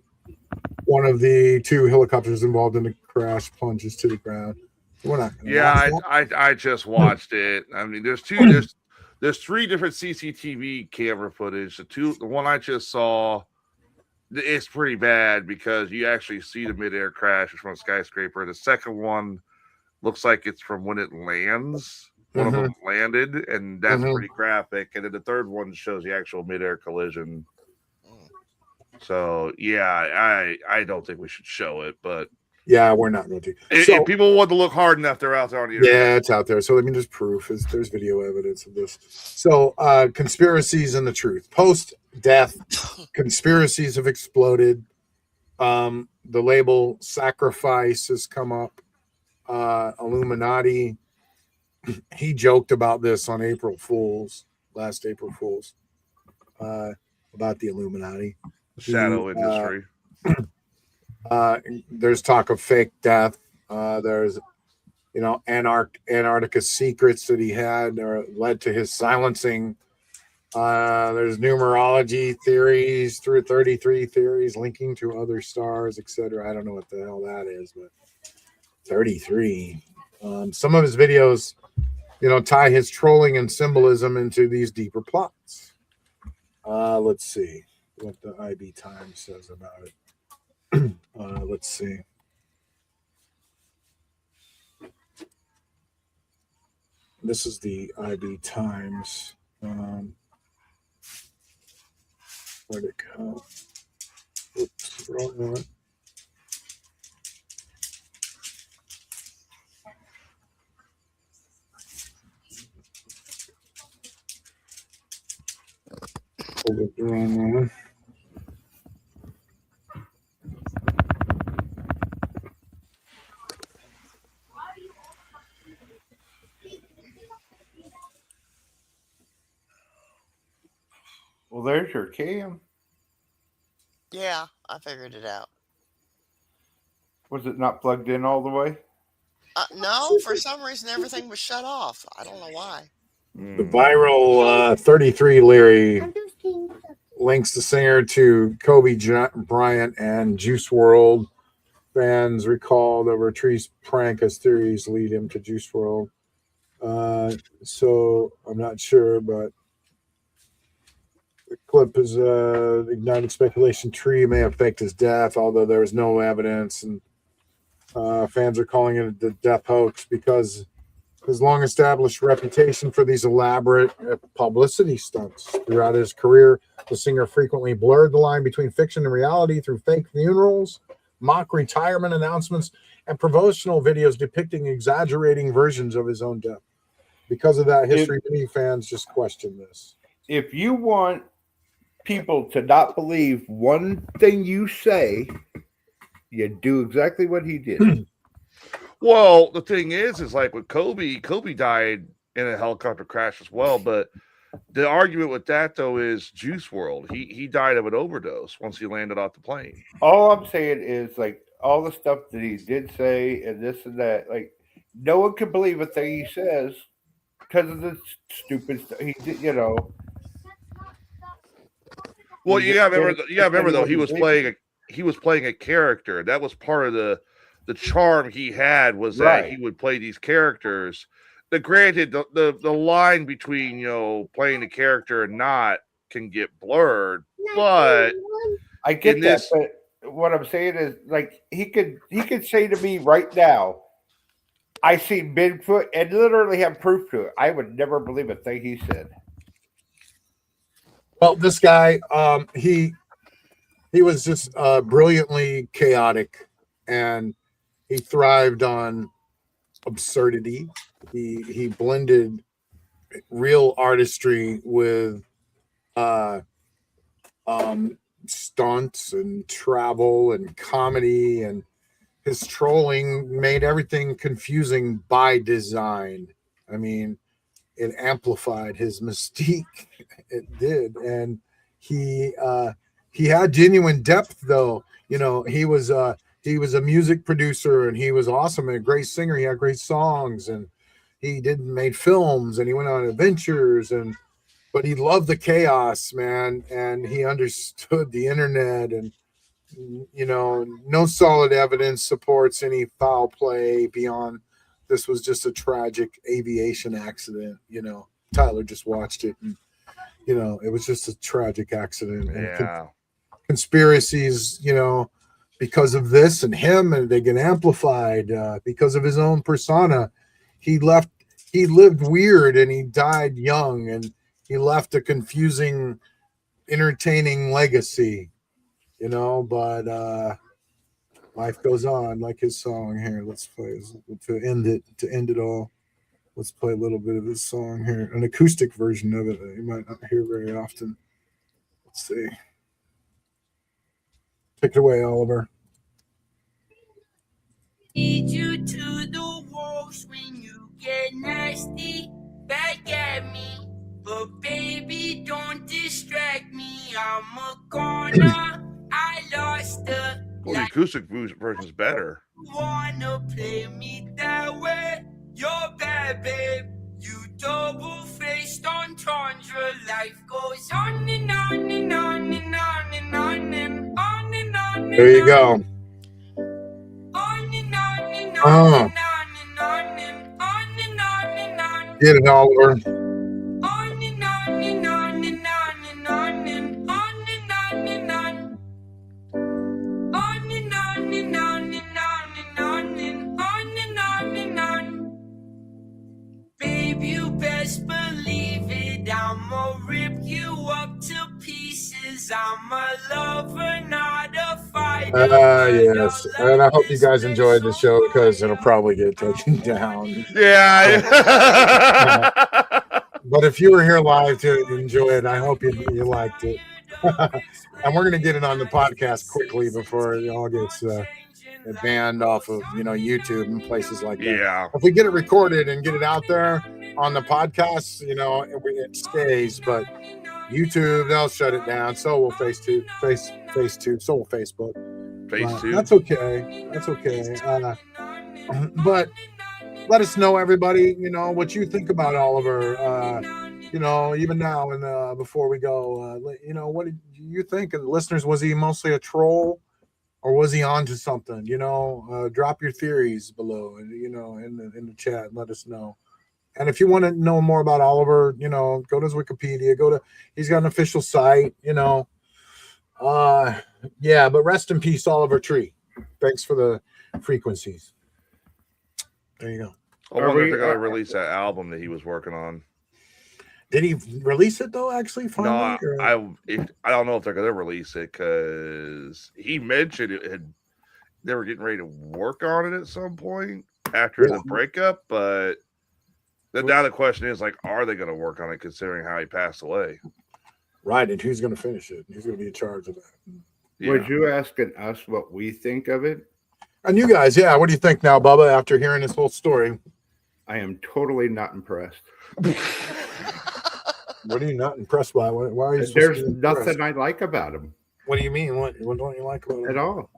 one of the two helicopters involved in the crash plunges to the ground. We're not going to watch that. I just watched it. I mean, there's three different CCTV camera footage. The one I just saw, it's pretty bad because you actually see the midair crash from a skyscraper. The second one looks like it's from when it lands. One of them landed, and that's pretty graphic. And then the third one shows the actual midair collision. So yeah, I don't think we should show it, but yeah, we're not going to. If people want to look hard enough, they're out there on the internet. Yeah, it's out there. So I mean, there's proof. There's video evidence of this. So conspiracies and the truth. Post-death, conspiracies have exploded. The label sacrifice has come up. Illuminati. He joked about this on last April Fool's, about the Illuminati. Shadow industry. There's talk of fake death. There's, Antarctica secrets that he had led to his silencing. There's numerology theories through 33 theories linking to other stars, etc. I don't know what the hell that is, but 33. Some of his videos, tie his trolling and symbolism into these deeper plots. Let's see what the IB Times says about it. Let's see. This is the IB Times. Where'd it go? Oops, wrong one. Pulled up the wrong one. Well, there's your cam. Yeah, I figured it out. Was it not plugged in all the way? No, for some reason everything was shut off. I don't know why. The viral 33 Leary links the singer to Kobe Bryant and Juice WRLD. Fans recall the Retrice prank as theories lead him to Juice WRLD. So I'm not sure, but the clip is ignited speculation Tree may have faked his death, although there was no evidence. And fans are calling it the death hoax because his long-established reputation for these elaborate publicity stunts. Throughout his career, the singer frequently blurred the line between fiction and reality through fake funerals, mock retirement announcements, and promotional videos depicting exaggerating versions of his own death. Because of that history, many fans just question this. If you want people to not believe one thing you say, you do exactly what he did. Well, the thing is like with Kobe died in a helicopter crash as well. But the argument with that, though, is Juice WRLD. He died of an overdose once he landed off the plane. All I'm saying is, like, all the stuff that he did say and this and that, like, no one can believe a thing he says because of the stupid stuff he did, Well, remember though, he was playing a character. That was part of the charm he had, was that he would play these characters. Granted, the line between playing the character and not can get blurred, but I get that. But what I'm saying is, like, he could say to me right now, I seen Bigfoot, and literally have proof to it. I would never believe a thing he said. Well, this guy, he was just brilliantly chaotic, and he thrived on absurdity. He blended real artistry with stunts and travel and comedy, and his trolling made everything confusing by design. I mean, it amplified his mystique. It did, and he had genuine depth, though. You know, he was a music producer, and he was awesome and a great singer. He had great songs, and he made films, and he went on adventures, but he loved the chaos, man, and he understood the internet, and you know, no solid evidence supports any foul play beyond this was just a tragic aviation accident. You know, Tyler just watched it, and you know, it was just a tragic accident. And conspiracies, you know, because of this and him, and they get amplified because of his own persona. He lived weird, and he died young, and he left a confusing, entertaining legacy. You know, but life goes on, like his song here. Let's play to end it all. Let's play a little bit of his song here, an acoustic version of it that you might not hear very often. Let's see. Take it away, Oliver. Lead you to the wolves when you get nasty back at me. But baby, don't distract me. I'm a goner. I lost the Well, the acoustic version's better. wanna play me that way. You're bad, babe. You double-faced entendre. Life goes on and on and on and on and on and on and on. There you go. Get it, Oliver. Babe, you best believe it. I'ma rip you up to pieces. I'm a lover, not a fighter. Yes, and I hope you guys enjoyed the show because it'll probably get taken down. Yeah. But if you were here live to enjoy it, I hope you liked it. And we're gonna get it on the podcast quickly before it all gets banned off of YouTube and places like that. Yeah. If we get it recorded and get it out there on the podcast, it stays. But YouTube, they'll shut it down. So will FaceTube. So will Facebook. FaceTube. That's okay. That's okay. But let us know, everybody. What you think about Oliver. Even now and before we go, what did you think? And listeners, was he mostly a troll, or was he on to something? Drop your theories below, and in the chat, and let us know. And if you want to know more about Oliver, go to his Wikipedia. He's got an official site. But rest in peace, Oliver Tree. Thanks for the frequencies. There you go. I wonder if they're gonna release that album that he was working on. Did he release it though? Actually, finally? No, I don't know if they're gonna release it because he mentioned they were getting ready to work on it at some point after the breakup. But now the question is, are they gonna work on it considering how he passed away? Right, and who's gonna finish it? Who's gonna be in charge of that? Yeah. Was you asking us what we think of it? And you guys, what do you think now, Bubba? After hearing this whole story, I am totally not impressed. What are you not impressed by? Why are you? There's nothing I like about him. What do you mean? What don't you like about him at all?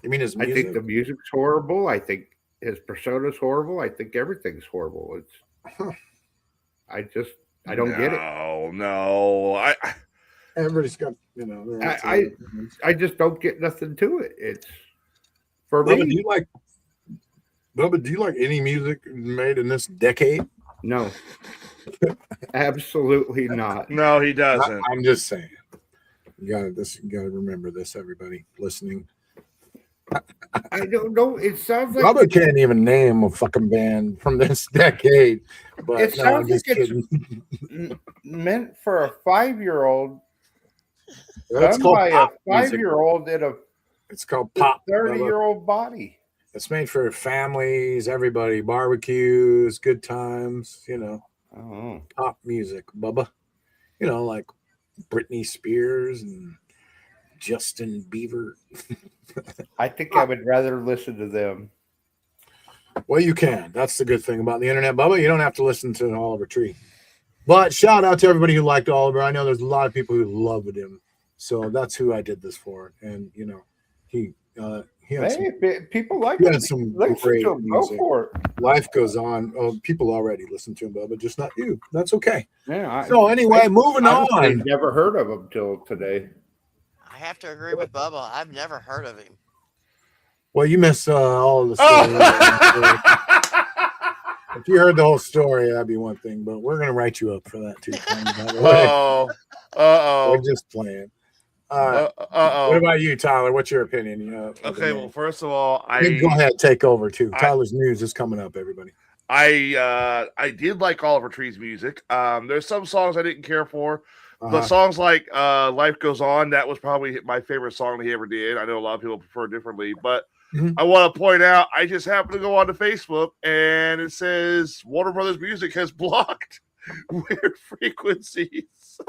You mean his music? I think the music's horrible. I think his persona's horrible. I think everything's horrible. I don't get it. No. Everybody's got I just don't get nothing to it. It's for Bubba, me. Do you like any music made in this decade? No. Absolutely not. No, he doesn't. I'm just saying. You gotta remember this, everybody listening. I don't know. It sounds like Bubba can't even name a fucking band from this decade. But it sounds like it's meant for a 5-year-old. That's done by a music. 5-year-old in a it's called pop 30-year-old body. It's made for families, everybody, barbecues, good times, pop music, Bubba. Like Britney Spears and Justin Bieber. I think I would rather listen to them. Well, you can. That's the good thing about the internet, Bubba. You don't have to listen to Oliver Tree. But shout out to everybody who liked Oliver. I know there's a lot of people who loved him. So that's who I did this for. And, you know, he had people like he him. had some Listen great to him. music. Go for it. Life goes on. Oh, people already listen to him, Bubba, just not you. That's okay. Yeah. So anyway, moving on. I've never heard of him till today. I have to agree with Bubba. I've never heard of him. Well, you missed all of the story. If you heard the whole story, that'd be one thing. But we're gonna write you up for that too. We're just playing. What about you, Tyler? What's your opinion? Okay, well, first of all, go ahead, take over too. Tyler's news is coming up, everybody. I did like Oliver Tree's music. There's some songs I didn't care for. But songs like Life Goes On, that was probably my favorite song that he ever did. I know a lot of people prefer it differently, but I want to point out, I just happened to go onto Facebook and it says Warner Brothers Music has blocked weird frequencies.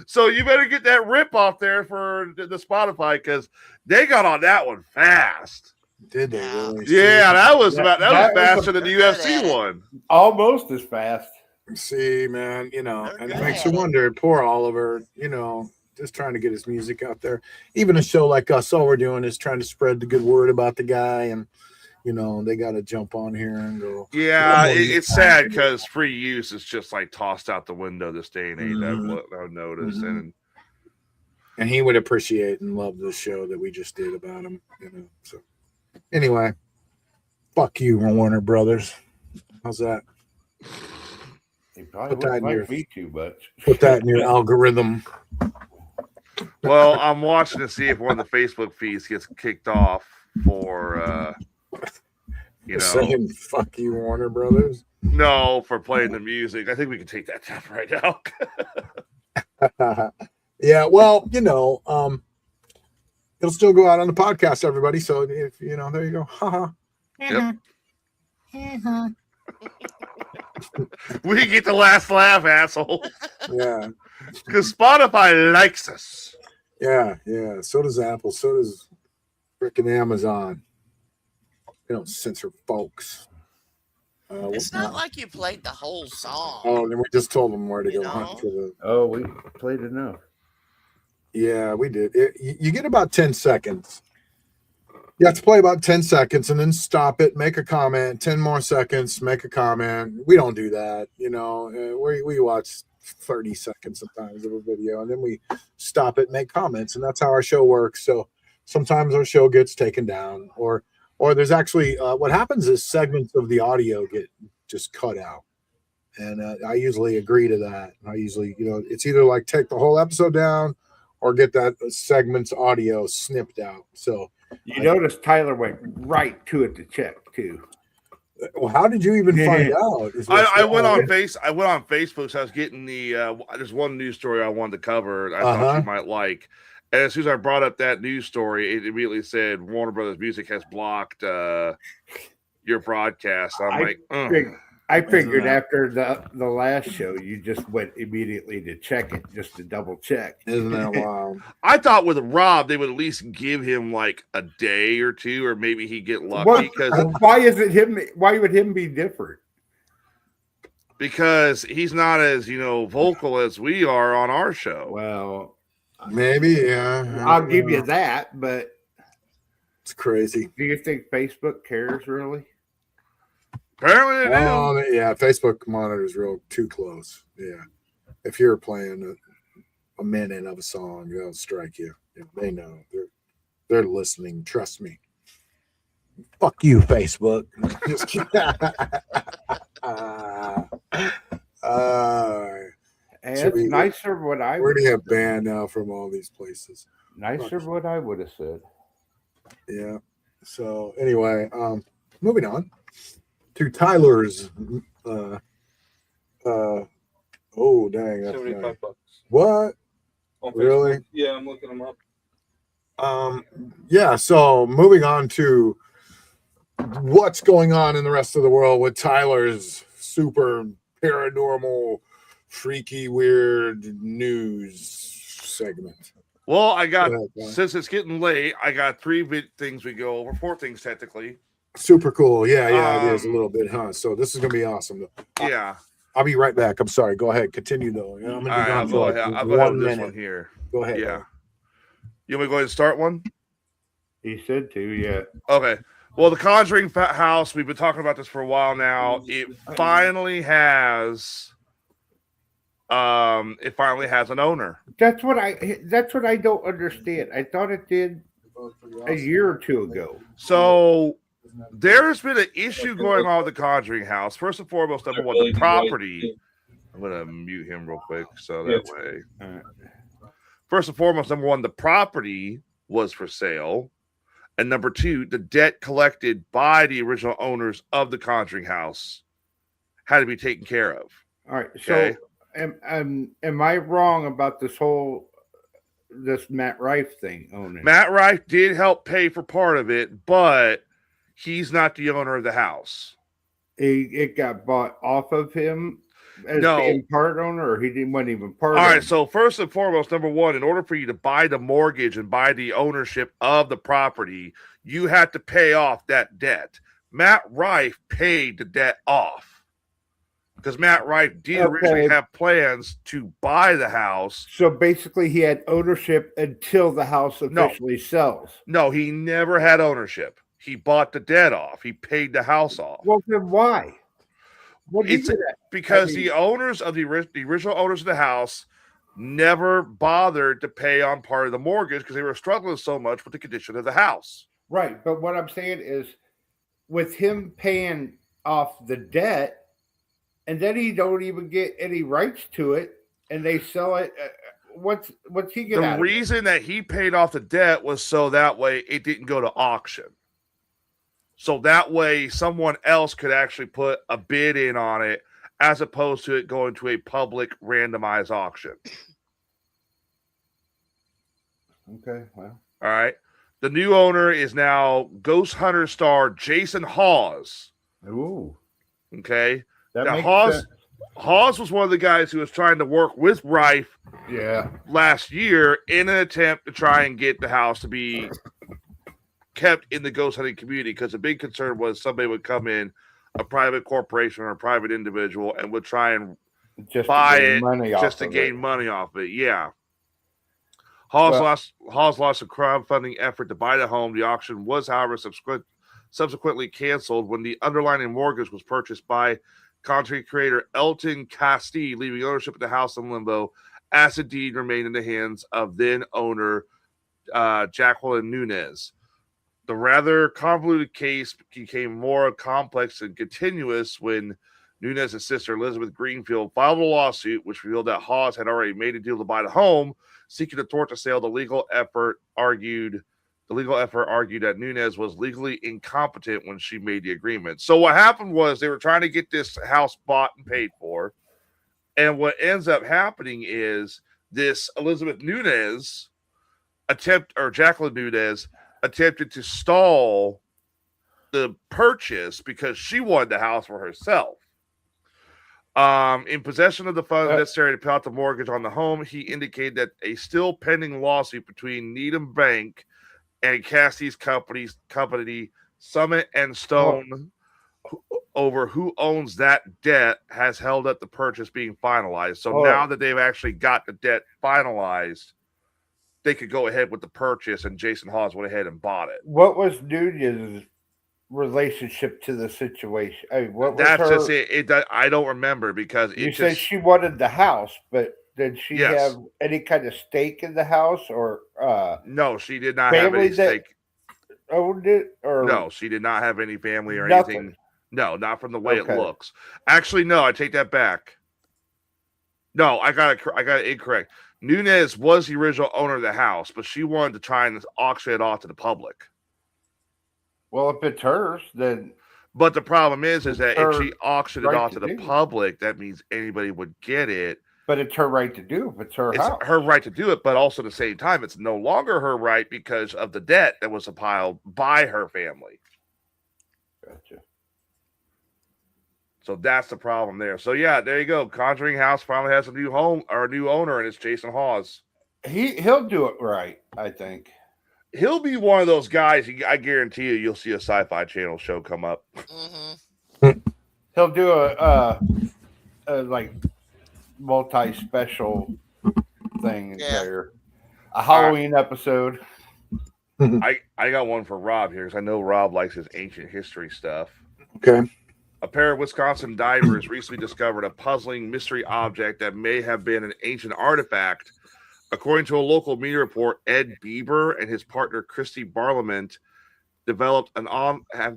So you better get that rip off there for the Spotify because they got on that one fast. Did they really? Yeah, that was faster than the UFC one. Almost as fast. See, man, you know, and it makes you wonder. Poor Oliver, you know, just trying to get his music out there. Even a show like us, all we're doing is trying to spread the good word about the guy, and you know, they got to jump on here and go. Yeah, it's sad because free use is just like tossed out the window this day and age. I've noticed, and he would appreciate and love the show that we just did about him. You know, so anyway, fuck you, Warner Brothers. How's that? He probably wouldn't like me too much. Put that in your algorithm. Well, I'm watching to see if one of the Facebook feeds gets kicked off for, you know, saying "fuck you, Warner Brothers." No, for playing the music. I think we can take that down right now. Yeah, well, you know, it'll still go out on the podcast, everybody. So if you know, there you go. Yep. We can get the last laugh, asshole. Yeah. Because Spotify likes us. Yeah. So does Apple. So does freaking Amazon. They don't censor folks. It's not like you played the whole song. Oh, and we just told them where to go hunt for the. Oh, we played enough. Yeah, we did. You get about 10 seconds. You have to play about 10 seconds and then stop it, make a comment, 10 more seconds, make a comment. We don't do that. You know, we watch 30 seconds sometimes of a video and then we stop it, make comments. And that's how our show works. So sometimes our show gets taken down or there's actually what happens is segments of the audio get just cut out. And I usually agree to that. I usually, you know, it's either like take the whole episode down or get that segment's audio snipped out. So you notice Tyler went right to it to check too. Well, how did you even find out? I went on Facebook, so I was getting the there's one news story I wanted to cover. I thought you might like. And as soon as I brought up that news story, it immediately said Warner Brothers Music has blocked your broadcast. I figured after the last show, you just went immediately to check it, just to double check. Isn't that wild? I thought with Rob, they would at least give him like a day or two, or maybe he'd get lucky. Why is it him? Why would him be different? Because he's not as vocal as we are on our show. Well, maybe, yeah. I'll give you that, but it's crazy. Do you think Facebook cares really? Apparently they do. Yeah, Facebook monitors real too close. Yeah. If you're playing a minute of a song, they'll strike you. They know. They're listening. Trust me. Fuck you, Facebook. Just kidding. It's nicer what I would. We're gonna get banned now from all these places. Nicer what I would have said. Yeah. So anyway, moving on to Tyler's. Oh dang! That's $75. What? Really? Yeah, I'm looking them up. Yeah. So moving on to what's going on in the rest of the world with Tyler's super paranormal, freaky, weird news segment. Well, I got, Go ahead, go ahead. since it's getting late, I got 3 things we go over, 4 things technically. Super cool. Yeah, it is a little bit, huh? So this is gonna be awesome. Yeah. I'll be right back. I'm sorry. Go ahead. Continue though. I'm gonna be gone I'll for go like ahead. I'll go ahead 1 with this minute. one here. Go ahead. Yeah. You want me to go ahead and start one? He said to, yeah. Okay. Well, the Conjuring house, we've been talking about this for a while now. It finally has an owner. That's what I don't understand. I thought it did a year or two ago. So there's been an issue going on with the Conjuring house. First and foremost, number one, the property. I'm gonna mute him real quick so that way. First and foremost, number one, the property was for sale. And number two, the debt collected by the original owners of the Conjuring house had to be taken care of. All right. Okay. So am I wrong about this Matt Rife thing owning? Matt Rife did help pay for part of it, but he's not the owner of the house. It got bought off of him as being part owner, or wasn't even part All owner? right, so first and foremost, number one, in order for you to buy the mortgage and buy the ownership of the property, you had to pay off that debt. Matt Rife paid the debt off because Matt Rife did originally have plans to buy the house. So basically, he had ownership until the house officially sells. No, he never had ownership. He bought the debt off. He paid the house off. Well, then why? Because the owners of the original owners of the house never bothered to pay on part of the mortgage because they were struggling so much with the condition of the house. Right, but what I'm saying is, with him paying off the debt, and then he don't even get any rights to it, and they sell it. What's he get? The reason that he paid off the debt was so that way it didn't go to auction. So that way someone else could actually put a bid in on it as opposed to it going to a public randomized auction. Okay, well. All right. The new owner is now Ghost Hunter star Jason Hawes. Ooh. Okay. That now makes sense. Hawes was one of the guys who was trying to work with Rife last year in an attempt to try and get the house to be kept in the ghost hunting community, because the big concern was somebody would come in, a private corporation or a private individual, and would try and buy it just to gain money off of it. Yeah. Hawes lost a crowdfunding effort to buy the home. The auction was, however, subsequently canceled when the underlying mortgage was purchased by content creator Elton Castee, leaving ownership of the house in limbo, as the deed remained in the hands of then owner Jacqueline Nunez. The rather convoluted case became more complex and continuous when Nunez's sister Elizabeth Greenfield filed a lawsuit which revealed that Hawes had already made a deal to buy the home, seeking to thwart the sale. The legal effort argued that Nunez was legally incompetent when she made the agreement. So what happened was they were trying to get this house bought and paid for, and what ends up happening is this Jacqueline Nunez attempted to stall the purchase because she wanted the house for herself. In possession of the funds necessary to pay out the mortgage on the home, he indicated that a still pending lawsuit between Needham Bank and Cassie's company, Summit and Stone, over who owns that debt, has held up the purchase being finalized. So now that they've actually got the debt finalized, they could go ahead with the purchase, and Jason Hawes went ahead and bought it. What was Nunez's relationship to the situation? I mean, what was That's her... just it. I don't remember because you said she wanted the house, but did she Yes. have any kind of stake in the house, or no, she did not have any stake. Owned it, or no, she did not have any family or nothing. anything. No, not from the way it looks. Actually, no, I take that back. No, I got it incorrect. Nunez was the original owner of the house, but she wanted to try and auction it off to the public. Well, if it's hers, then. But the problem is that if she auctioned it off to the public, that means anybody would get it. But it's her right to do. It's her house. It's her right to do it, but also at the same time, it's no longer her right because of the debt that was piled by her family. Gotcha. So that's the problem there. So yeah, there you go. Conjuring House finally has a new home or a new owner, and it's Jason Hawes. He'll do it right, I think. He'll be one of those guys. I guarantee you'll see a Sci-Fi Channel show come up. He'll do a like multi-special thing there, a Halloween episode. I got one for Rob here because I know Rob likes his ancient history stuff. Okay. A pair of Wisconsin divers recently discovered a puzzling mystery object that may have been an ancient artifact. According to a local media report, Ed Bieber and his partner Christy Barlament have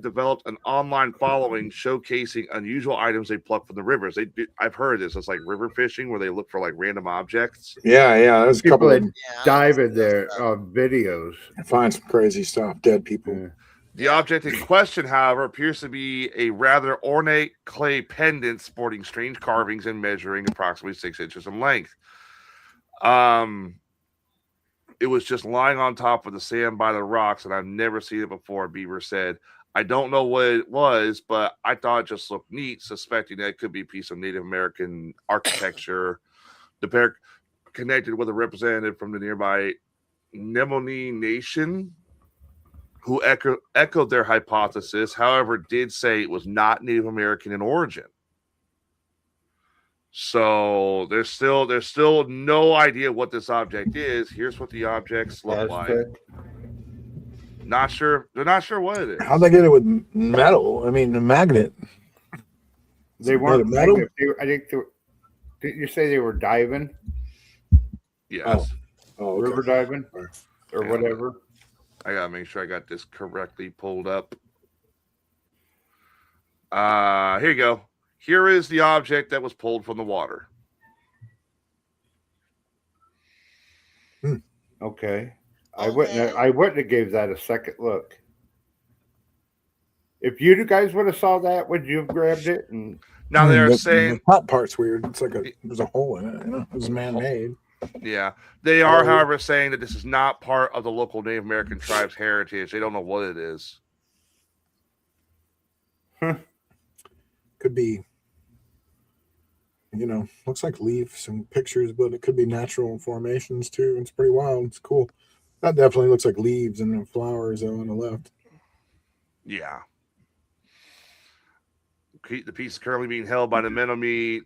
developed an online following showcasing unusual items they pluck from the rivers. I've heard this. It's like river fishing where they look for like random objects. Yeah. There's a couple of dive in there videos. Find some crazy stuff. Dead people. The object in question, however, appears to be a rather ornate clay pendant sporting strange carvings and measuring approximately 6 inches in length. It was just lying on top of the sand by the rocks, and I've never seen it before, Bieber said. I don't know what it was, but I thought it just looked neat, suspecting that it could be a piece of Native American architecture. The pair connected with a representative from the nearby Nemoni Nation, who echoed their hypothesis, however, did say it was not Native American in origin. So there's still no idea what this object is. Here's what the objects look like. Not sure. They're not sure what it is. How'd they get it with metal? I mean, a magnet. They weren't metal. I think didn't you say they were diving? Yes. Oh, okay. River diving or whatever. I gotta make sure I got this correctly pulled up. Here you go. Here is the object that was pulled from the water. Okay. I wouldn't have gave that a second look. If you guys would have saw that, would you have grabbed it? And now they're saying the top part's weird. It's like there's a hole in it. It was man-made. Yeah, they are, however, saying that this is not part of the local Native American tribe's heritage. They don't know what it is. Could be, looks like leaves and pictures, but it could be natural formations too. It's pretty wild. It's cool. That definitely looks like leaves and flowers on the left. Yeah. The piece is currently being held by the Menominee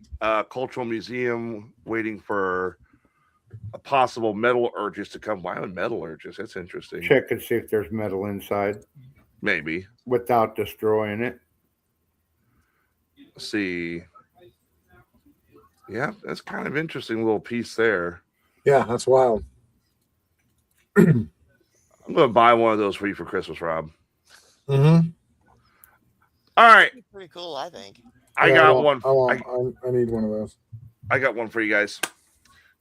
Cultural Museum, waiting for a possible metallurgist to come. Why would metallurgist? That's interesting. check and see if there's metal inside Maybe. without destroying it. Let's see. Yeah, that's kind of interesting little piece there. Yeah, that's wild. I'm going to buy one of those for you for Christmas, Rob. Mm-hmm. All right. Pretty cool, I think. I got one. I need one of those. I got one for you guys.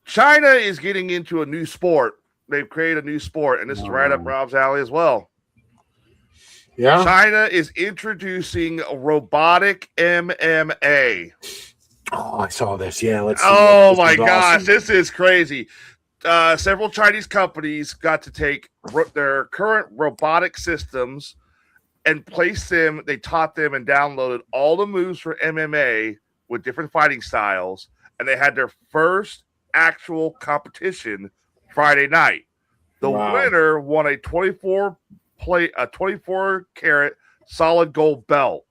China is getting into a new sport. They've created a new sport, and this is right up Rob's alley as well. Yeah. China is introducing robotic MMA. Oh, I saw this. Yeah, let's see. Oh This my is gosh, awesome. this is crazy. Several Chinese companies got to take their current robotic systems and place them. They taught them and downloaded all the moves for MMA with different fighting styles, and they had their first actual competition Friday night. The winner won a 24 karat solid gold belt.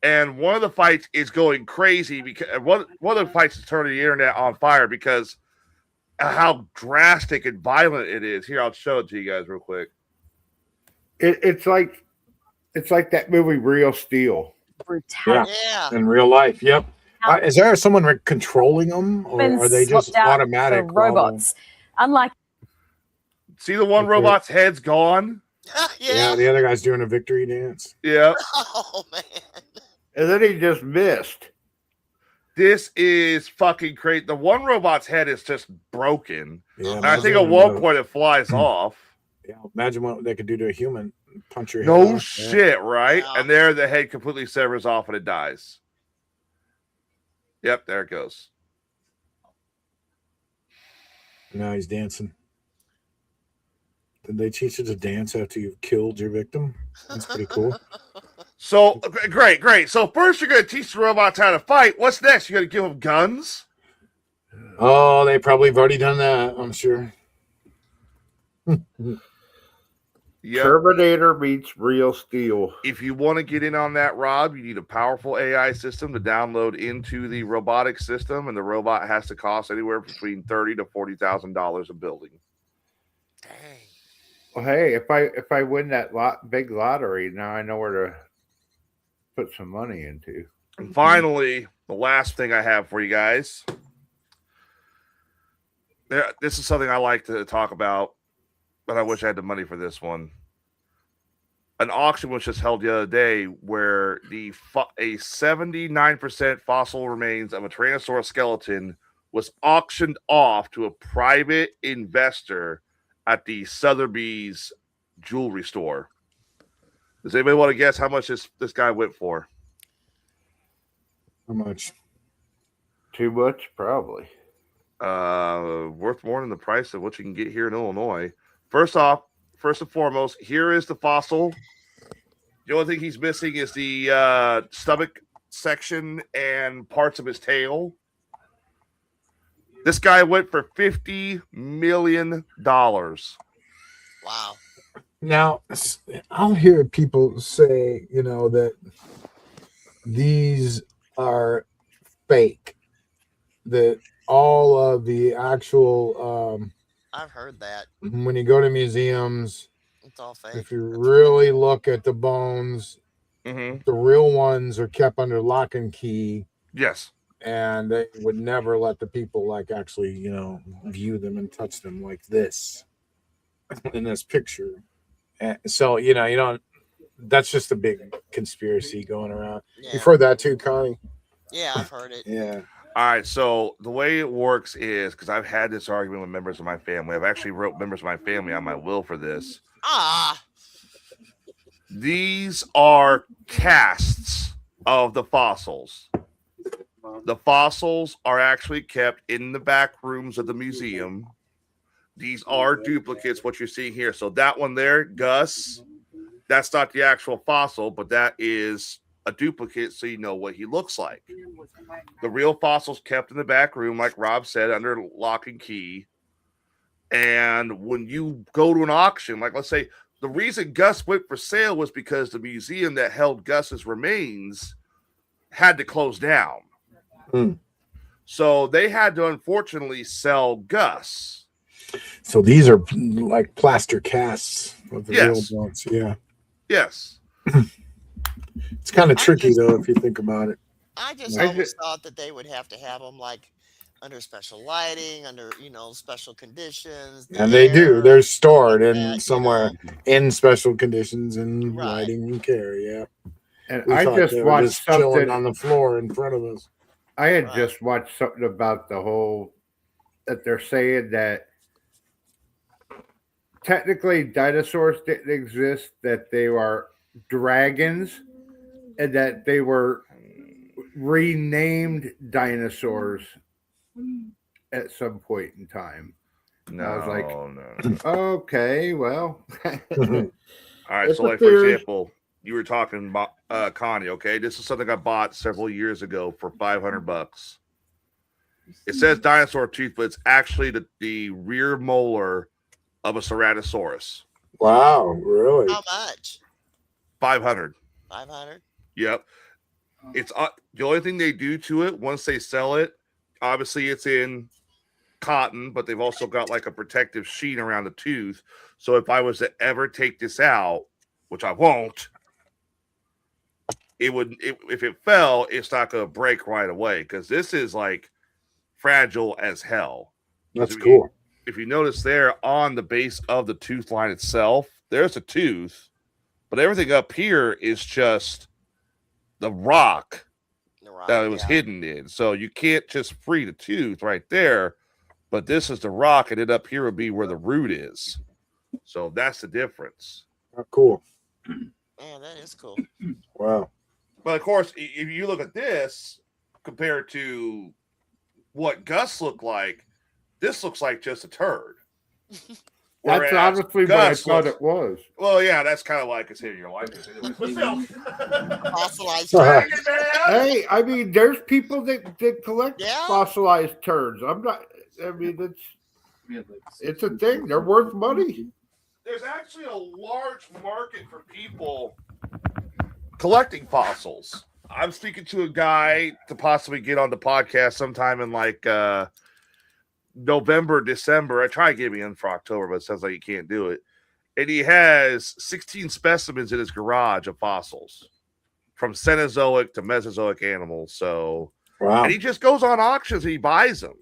And one of the fights is going crazy because one of the fights is turning the internet on fire because how drastic and violent it is. Here, I'll show it to you guys real quick. It's like that movie Real Steel. Yeah. In real life. Yep. Is there someone controlling them, or are they just automatic robots? Unlike, see the one robot's head's gone. Yeah, the other guy's doing a victory dance. Yeah. Oh man. And then he just missed. This is fucking crazy. The one robot's head is just broken. Yeah, and I think at one point it flies off. Yeah, imagine what they could do to a human. Punch your head No off. shit, right? Yeah. And there the head completely severs off and it dies. Yep, there it goes. Now he's dancing. Did they teach you to dance after you've killed your victim? That's pretty cool. So, great. So first you're going to teach the robots how to fight. What's next? You're going to give them guns? Oh, they probably have already done that, I'm sure. Yep. Terminator meets real steel. If you want to get in on that, Rob, you need a powerful AI system to download into the robotic system, and the robot has to cost anywhere between $30,000 to $40,000 a building. Dang. Well, hey, if I win that big lottery, now I know where to put some money into. And finally, the last thing I have for you guys. This is something I like to talk about, but I wish I had the money for this one. An auction was just held the other day where a 79% fossil remains of a Tyrannosaurus skeleton was auctioned off to a private investor at the Sotheby's jewelry store. Does anybody want to guess how much this guy went for? How much? Too much, probably. Worth more than the price of what you can get here in Illinois. First and foremost, here is the fossil. The only thing he's missing is the stomach section and parts of his tail. This guy went for $50 million. Wow. Now, I'll hear people say, that these are fake, that all of the actual I've heard that. When you go to museums, it's all fake. If you really look at the bones, the real ones are kept under lock and key. Yes. And they would never let the people actually, view them and touch them like this in this picture. And so, that's just a big conspiracy going around. Yeah. You've heard that too, Connie? Yeah, I've heard it. Yeah. All right. So the way it works is, because I've had this argument with members of my family. I've actually wrote members of my family on my will for this. These are casts of the fossils. The fossils are actually kept in the back rooms of the museum. These are duplicates, what you're seeing here. So that one there, Gus, that's not the actual fossil, but that is a duplicate, so you know what he looks like. The real fossil's kept in the back room, like Rob said, under lock and key. And when you go to an auction, like let's say the reason Gus went for sale was because the museum that held Gus's remains had to close down. So they had to unfortunately sell Gus. So these are like plaster casts of the real ones. Yeah. Yes. It's kind of tricky though, if you think about it. I just always thought that they would have to have them like under special lighting, under special conditions. And they do. They're stored in somewhere in special conditions and lighting and care. Yeah. And I just watched something on the floor in front of us. I had just watched something about the whole that they're saying that technically dinosaurs didn't exist, that they were dragons, and that they were renamed dinosaurs at some point in time. No, I was like, no. Okay, well. All right, so like for example, you were talking about Connie, okay? This is something I bought several years ago for $500. It says dinosaur tooth, but it's actually the rear molar of a Ceratosaurus. Wow, really? How much? 500. 500? Yep. It's the only thing they do to it once they sell it. Obviously, it's in cotton, but they've also got like a protective sheet around the tooth. So if I was to ever take this out, which I won't, if it fell, it's not going to break right away because this is like fragile as hell. That's cool. If you notice there on the base of the tooth line itself, there's a tooth, but everything up here is just the rock that it was hidden in. So you can't just free the tooth right there, but this is the rock, and it up here would be where the root is. So that's the difference. Oh, cool. Man, that is cool. Wow. But of course, if you look at this compared to what Gus looked like, this looks like just a turd. That's honestly what I thought it was. Well, yeah, that's kind of like it's in your likeness. But still. Fossilized turds. Hey, I mean, there's people that collect fossilized turds. It's It's a thing. They're worth money. There's actually a large market for people collecting fossils. I'm speaking to a guy to possibly get on the podcast sometime in like November, December. I try to get him in for October, but it sounds like he can't do it. And he has 16 specimens in his garage of fossils from Cenozoic to Mesozoic animals. So, wow. And he just goes on auctions and he buys them.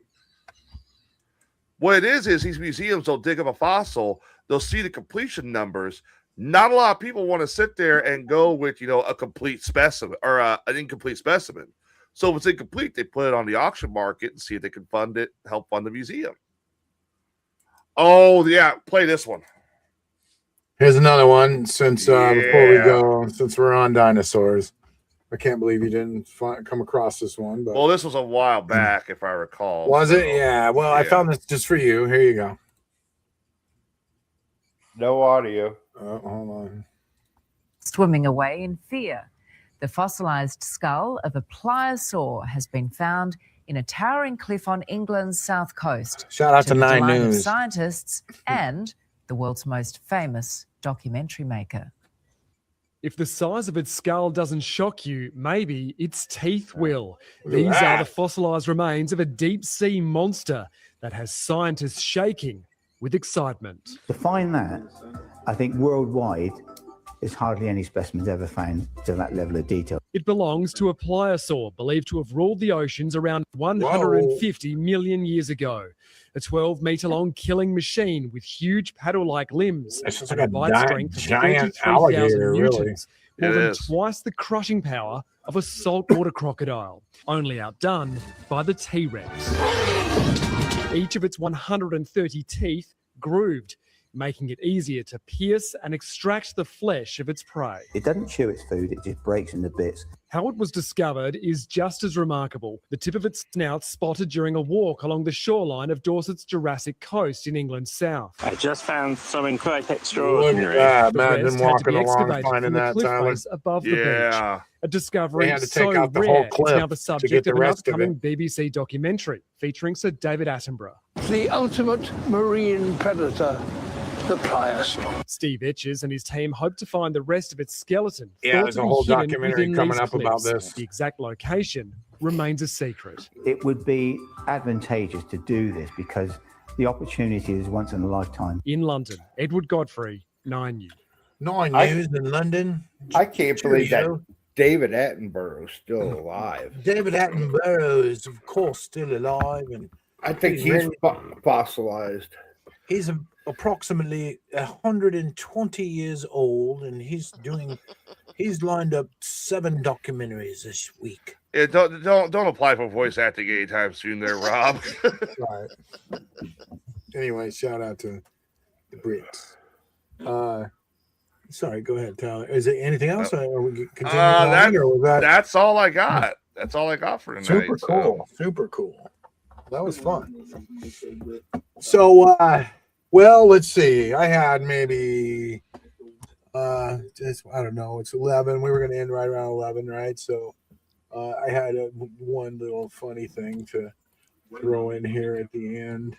What it is these museums, they'll dig up a fossil, they'll see the completion numbers. Not a lot of people want to sit there and go with, a complete specimen or an incomplete specimen. So if it's incomplete, they put it on the auction market and see if they can fund it, help fund the museum. Oh, yeah. Play this one. Here's another one since before we go, since we're on dinosaurs. I can't believe you didn't come across this one. But well, this was a while back, if I recall. Was it? Yeah. Well, I found this just for you. Here you go. No audio. Hold on. Swimming away in fear. The fossilized skull of a pliosaur has been found in a towering cliff on England's south coast. Shout out to the 9 delight of News. Scientists and the world's most famous documentary maker. If the size of its skull doesn't shock you, maybe its teeth will. These are the fossilized remains of a deep-sea monster that has scientists shaking with excitement. To find that, I think worldwide, there's hardly any specimens ever found to that level of detail. It belongs to a pliosaur believed to have ruled the oceans around 150 million years ago. A 12-meter-long killing machine with huge paddle-like limbs and a bite strength of 33,000 newtons, more than twice the crushing power of a saltwater crocodile, only outdone by the T-Rex. Each of its 130 teeth grooved, making it easier to pierce and extract the flesh of its prey. It doesn't chew its food, it just breaks into bits. How it was discovered is just as remarkable. The tip of its snout spotted during a walk along the shoreline of Dorset's Jurassic Coast in England's south. I just found something quite extraordinary. Imagine walking along finding that, Tyler. Above the beach. A discovery They had to so take out the rare, whole it's clip now the to subject get the of an rest of upcoming it. BBC documentary featuring Sir David Attenborough. The ultimate marine predator, the pliosaur. Steve Etches and his team hope to find the rest of its skeleton. Yeah, thought there's to a be whole hidden documentary within coming these up about cliffs. this. The exact location remains a secret. It would be advantageous to do this because the opportunity is once in a lifetime. In London, Edward Godfrey, 9 News. 9 News in London. I can't believe that Cheerio. David Attenborough is still alive. David Attenborough is, of course, still alive, and I think he's fossilized. He's approximately 120 years old, and he's lined up 7 documentaries this week. Yeah, don't apply for voice acting anytime soon, there, Rob. Right. Anyway, shout out to the Brits. Sorry, go ahead, Tyler. Is there anything else? Or we continue on, or was that... That's all I got. That's all I got for tonight. Super cool. Super cool. That was fun. So, well, let's see. I had maybe, I don't know. It's 11. We were going to end right around 11, right? So, I had one little funny thing to throw in here at the end.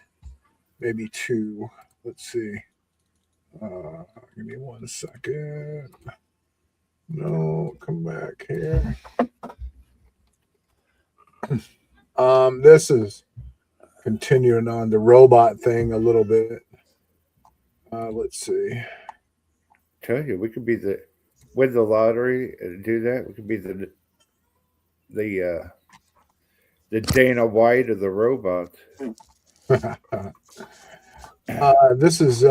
Maybe 2. Let's see. Give me 1 second. No, come back here. This is continuing on the robot thing a little bit. Let's see. Tell you, we could be win the lottery and do that. We could be the Dana White of the robots. This is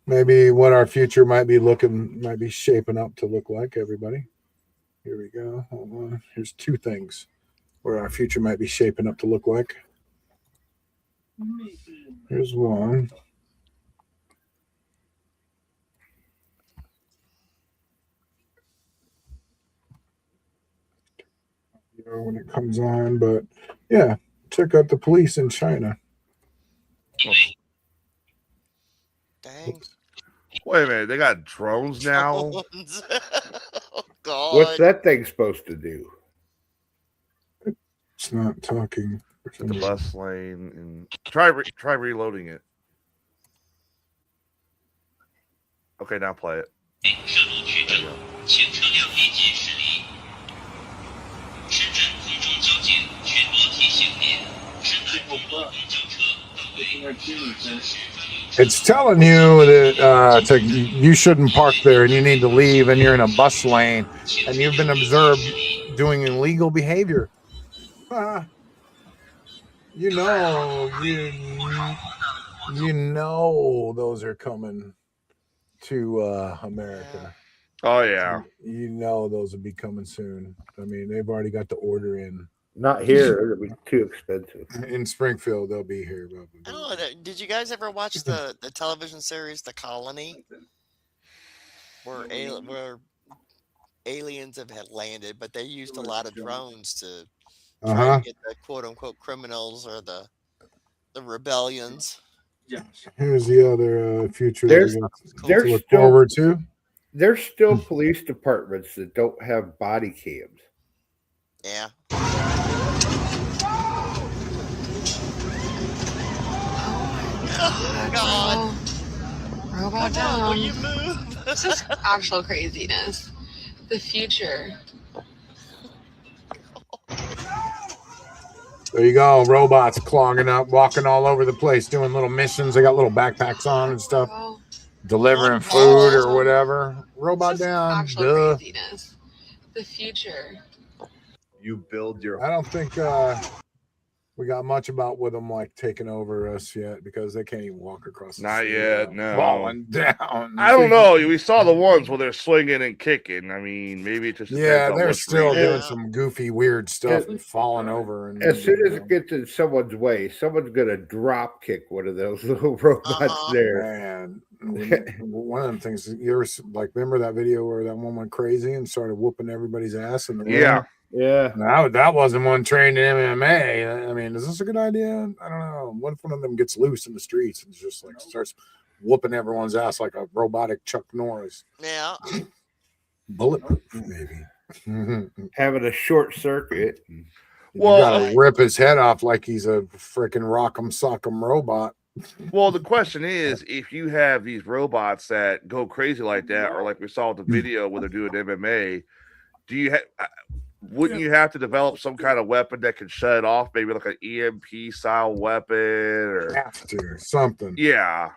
maybe what our future might be shaping up to look like, everybody. Here we go. Hold on. Here's 2 things where our future might be shaping up to look like. Here's one. When it comes on, but yeah, check out the police in China. Dang. Wait a minute, they got drones now? Oh, God. What's that thing supposed to do? It's not talking. Hit the bus lane and try reloading it. Okay, now play it. There you go. It's telling you that you shouldn't park there and you need to leave, and you're in a bus lane and you've been observed doing illegal behavior. You know those are coming to America. Oh yeah. You know those will be coming soon. I mean, they've already got the order in. Not here. It'll be too expensive. In Springfield, they'll be here. I don't know. Did you guys ever watch the television series The Colony? Where aliens had landed, but they used a lot of drones to try to get the quote unquote criminals or the rebellions. Here's the other future There's that we got to look forward to. There's still police departments that don't have body cams. Yeah. Oh God. Robot Come on, down. will you move? This is actual craziness. The future. There you go. Robots clogging up, walking all over the place, doing little missions. They got little backpacks on and stuff, delivering food or whatever. Robot down. Actual craziness. The future. You build your. I don't think we got much about with them like taking over us yet, because they can't even walk across the Not street yet, without no. falling down. I don't know. We saw the ones where they're swinging and kicking. I mean, maybe it just Yeah, depends on they're what's still real. doing some goofy, weird stuff and falling over. And As soon as it gets in someone's way, someone's gonna drop kick one of those little robots there. Man, one of them things, you ever like remember that video where that one went crazy and started whooping everybody's ass in the room? Yeah. Yeah. That wasn't one trained in MMA. I mean, is this a good idea? I don't know. What if one of them gets loose in the streets and just like starts whooping everyone's ass like a robotic Chuck Norris? Yeah. Bulletproof, maybe. Having a short circuit. Well, you gotta rip his head off like he's a freaking rock'em sock'em robot. Well, the question is, if you have these robots that go crazy like that, or like we saw with the video where they're doing MMA, do you have? Wouldn't you have to develop some kind of weapon that can shut it off? Maybe like an EMP style weapon, or have to something. Yeah.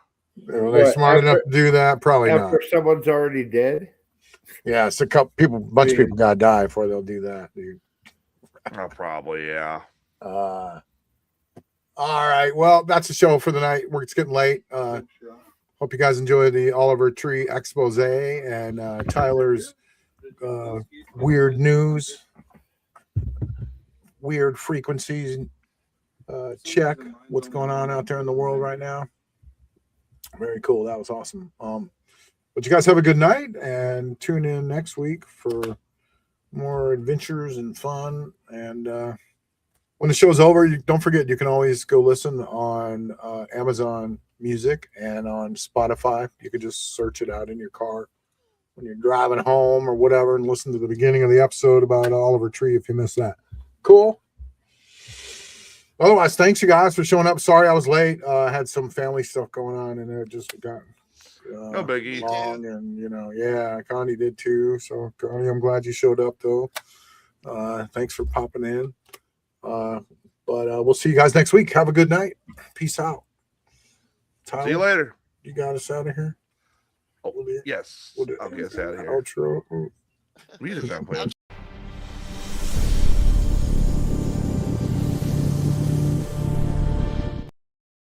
Are they smart enough to do that? Probably not. After someone's already dead. Yeah, it's a bunch of people gotta die before they'll do that, dude. Oh, probably, yeah. All right. Well, that's the show for the night. It's getting late. Hope you guys enjoy the Oliver Tree expose and Tyler's weird news, weird frequencies. Check what's going on out there in the world right now. Very cool. That was awesome. But you guys have a good night and tune in next week for more adventures and fun. And when the show's over, don't forget, you can always go listen on Amazon Music and on Spotify. You could just search it out in your car when you're driving home or whatever and listen to the beginning of the episode about Oliver Tree if you missed that. Cool. Otherwise, thanks you guys for showing up. Sorry I was late. I had some family stuff going on and it just got no biggie. long, and yeah, Connie did too. So Connie, I'm glad you showed up though. Thanks for popping in. But we'll see you guys next week. Have a good night. Peace out. Tyler, See you later. You got us out of here? Oh, yes. I'll get us out of here. Outro. Music's not playing.